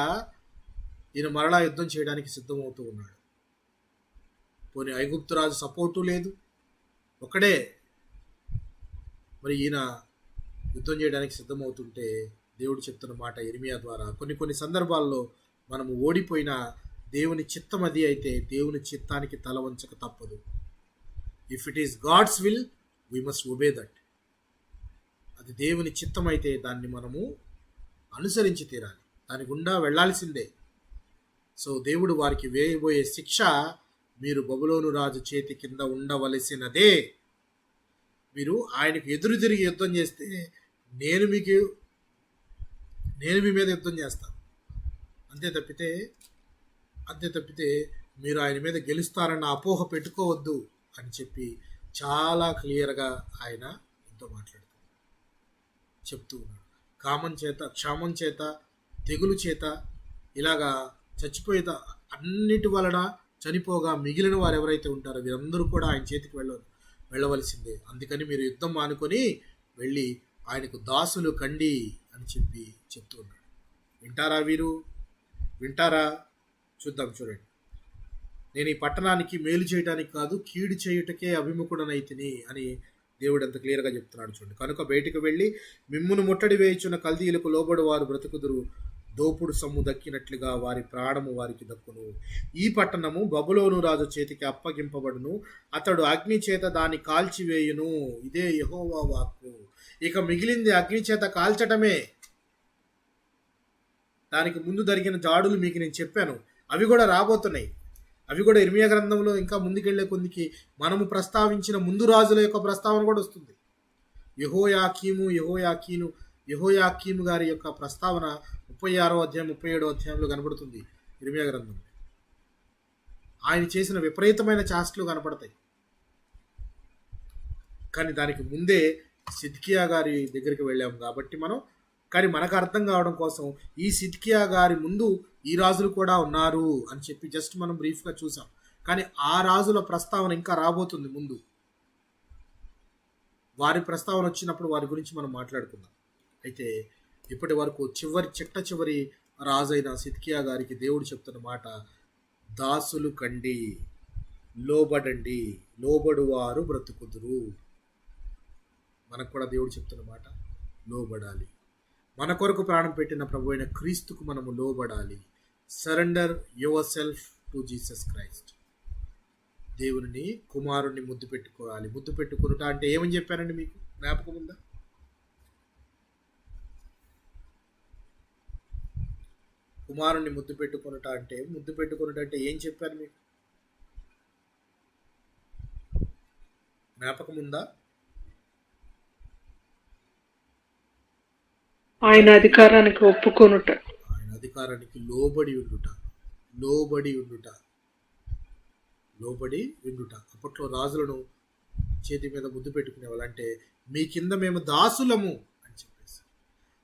ఈయన మరలా యుద్ధం చేయడానికి సిద్ధమవుతూ ఉన్నాడు. పోనీ ఐగుప్తు రాజు సపోర్టు లేదు, ఒకడే, మరి ఈయన యుద్ధం చేయడానికి సిద్ధమవుతుంటే దేవుడు చెప్తున్న మాట ఇర్మియా ద్వారా, కొన్ని సందర్భాల్లో మనము ఓడిపోయిన దేవుని చిత్తం అది అయితే దేవుని చిత్తానికి తల వంచక తప్పదు. If it is God's will we must obey that. అది దేవుని చిత్తం అయితే దాన్ని మనము అనుసరించి తీరాలి, దాని గుండా వెళ్లాల్సిందే. సో దేవుడు వారికి వేయబోయే శిక్ష, మీరు బబులోను రాజు చేతి కింద ఉండవలసినదే. మీరు ఆయనకు ఎదురు తిరిగి యుద్ధం చేస్తే నేను మీ మీద యుద్ధం చేస్తాను అంతే తప్పితే మీరు ఆయన మీద గెలుస్తారన్న అపోహ పెట్టుకోవద్దు అని చెప్పి చాలా క్లియర్గా ఆయన ఎంతో చెప్తూ ఉన్నాడు. క్షామం చేత తెగులు చేత ఇలాగా చచ్చిపోయేత అన్నిటి వలన చనిపోగా మిగిలిన వారు ఎవరైతే ఉంటారో వీరందరూ కూడా ఆయన చేతికి వెళ్ళవలసిందే. అందుకని మీరు యుద్ధం మానుకొని వెళ్ళి ఆయనకు దాసులు కండి అని చెప్తూ ఉన్నాడు. వింటారా వీరు? వింటారా? చూడండి. నేను ఈ పట్టణానికి మేలు చేయడానికి కాదు, కీడు చేయుటకే అభిముఖుడనైతిని అని దేవుడు ఎంత క్లియర్గా చెప్తున్నాడు చూడండి. కనుక బయటికి వెళ్ళి మిమ్మును ముట్టడి వేయుచున్న కల్దీయులకు లోబడి వారు బ్రతుకుదురు, దోపుడు సొమ్ము దక్కినట్లుగా వారి ప్రాణము వారికి దక్కును. ఈ పట్టణము బబులోను రాజు చేతికి అప్పగింపబడును, అతడు అగ్ని చేత దాన్ని కాల్చివేయును. ఇదే యెహోవా వాక్కు. ఇక మిగిలింది అగ్ని చేత కాల్చటమే. దానికి ముందు జరిగిన జాడులు మీకు నేను చెప్పాను, అవి కూడా రాబోతున్నాయి. అవి కూడా ఇర్మియా గ్రంథంలో ఇంకా ముందుకెళ్లే కొద్దికి మనము ప్రస్తావించిన ముందు రాజుల యొక్క ప్రస్తావన కూడా వస్తుంది. యెహోయాకీము గారి యొక్క ప్రస్తావన 36వ అధ్యాయం 37వ అధ్యాయంలో కనబడుతుంది ఇర్మియా గ్రంథంలో. ఆయన చేసిన విపరీతమైన చేష్టలు కనపడతాయి. కానీ దానికి ముందే సిద్కియా గారి దగ్గరికి వెళ్ళాము కాబట్టి కానీ మనకు అర్థం కావడం కోసం ఈ సిద్కియా గారి ముందు ఈ రాజులు కూడా ఉన్నారు అని చెప్పి జస్ట్ మనం బ్రీఫ్గా చూసాం. కానీ ఆ రాజుల ప్రస్తావన ఇంకా రాబోతుంది ముందు. వారి ప్రస్తావన వచ్చినప్పుడు వారి గురించి మనం మాట్లాడుకుందాం. అయితే ఇప్పటి వరకు చివరి రాజైన సిద్కియా గారికి దేవుడు చెప్తున్న మాట, దాసులు కండి, లోబడండి, లోబడువారు బ్రతుకుదురు. మనకు కూడా దేవుడు చెప్తున్న మాట, లోబడాలి. మన కొరకు ప్రాణం పెట్టిన ప్రభు అయిన క్రీస్తుకు మనము లోబడాలి. Surrender yourself to Jesus Christ. దేవుని కుమారుణ్ణి ముద్దు పెట్టుకోవాలి. ముద్దు పెట్టుకునుట అంటే ఏమని చెప్పానండి మీకు జ్ఞాపకం ఉందా? కుమారుణ్ణి ముద్దు పెట్టుకునుట అంటే ఏం చెప్పాను మీకు? జ్ఞాపకం ఉందా? ఆయన అధికారానికి ఒప్పుకొనుట, ఆయన అధికారానికి లోబడి ఉండుట. అప్పట్లో రాజులను చేతి మీద ముద్దు పెట్టుకునేవాళ్ళు. అంటే మీ కింద మేము దాసులము అని చెప్పేసి.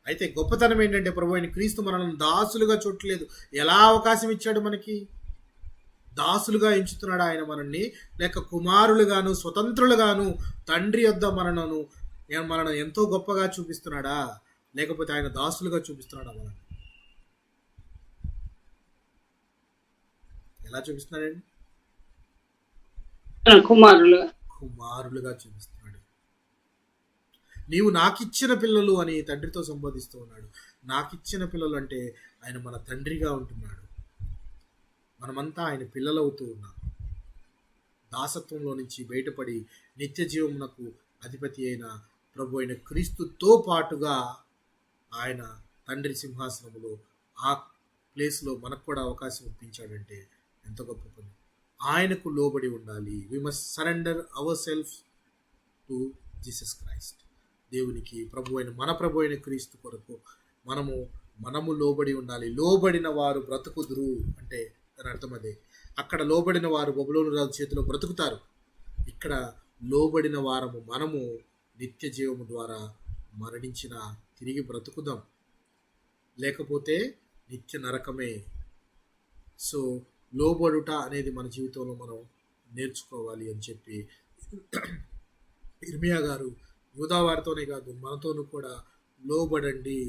అయితే గొప్పతనం ఏంటంటే ప్రభు అయిన క్రీస్తు మనల్ని దాసులుగా చూడలేదు. ఎలా అవకాశం ఇచ్చాడు మనకి? దాసులుగా ఎంచుతున్నాడు ఆయన మనల్ని, లేక కుమారులుగాను స్వతంత్రులుగాను తండ్రి యొద్ద మనను ఎంతో గొప్పగా చూపిస్తున్నాడా, లేకపోతే ఆయన దాసులుగా చూపిస్తున్నాడా? మనల్ని ఎలా చూపిస్తున్నాడండి? కుమారులుగా చూపిస్తున్నాడు. నీవు నాకిచ్చిన పిల్లలు అని తండ్రితో సంబోధిస్తూ ఉన్నాడు. నాకిచ్చిన పిల్లలు అంటే ఆయన మన తండ్రిగా ఉంటున్నాడు. మనమంతా ఆయన పిల్లలవుతూ ఉన్నాం. దాసత్వంలో నుంచి బయటపడి నిత్య జీవమునకు అధిపతి అయిన ప్రభు అయిన క్రీస్తుతో పాటుగా ఆయన తండ్రి సింహాసనములో ఆ ప్లేస్లో మనకు కూడా అవకాశం ఇప్పించాడంటే ఎంత గొప్ప పని. ఆయనకు లోబడి ఉండాలి. We must surrender our self to Jesus Christ. దేవునికి మన ప్రభు అయిన క్రీస్తు కొరకు మనము లోబడి ఉండాలి. లోబడిన వారు బ్రతుకుదురు అంటే దాని అర్థం అదే. అక్కడ లోబడిన వారు బబులోను రాజు చేతిలో బ్రతుకుతారు. ఇక్కడ లోబడిన వారము మనము నిత్య జీవము ద్వారా మరణించిన తిరిగి బ్రతుకుదాం, లేకపోతే నిత్య నరకమే. సో లోబడుట అనేది మన జీవితంలో మనం నేర్చుకోవాలి అని చెప్పి ఇర్మియా గారు యూదా వారితోనే కాదు మనతోనూ కూడా లోబడండి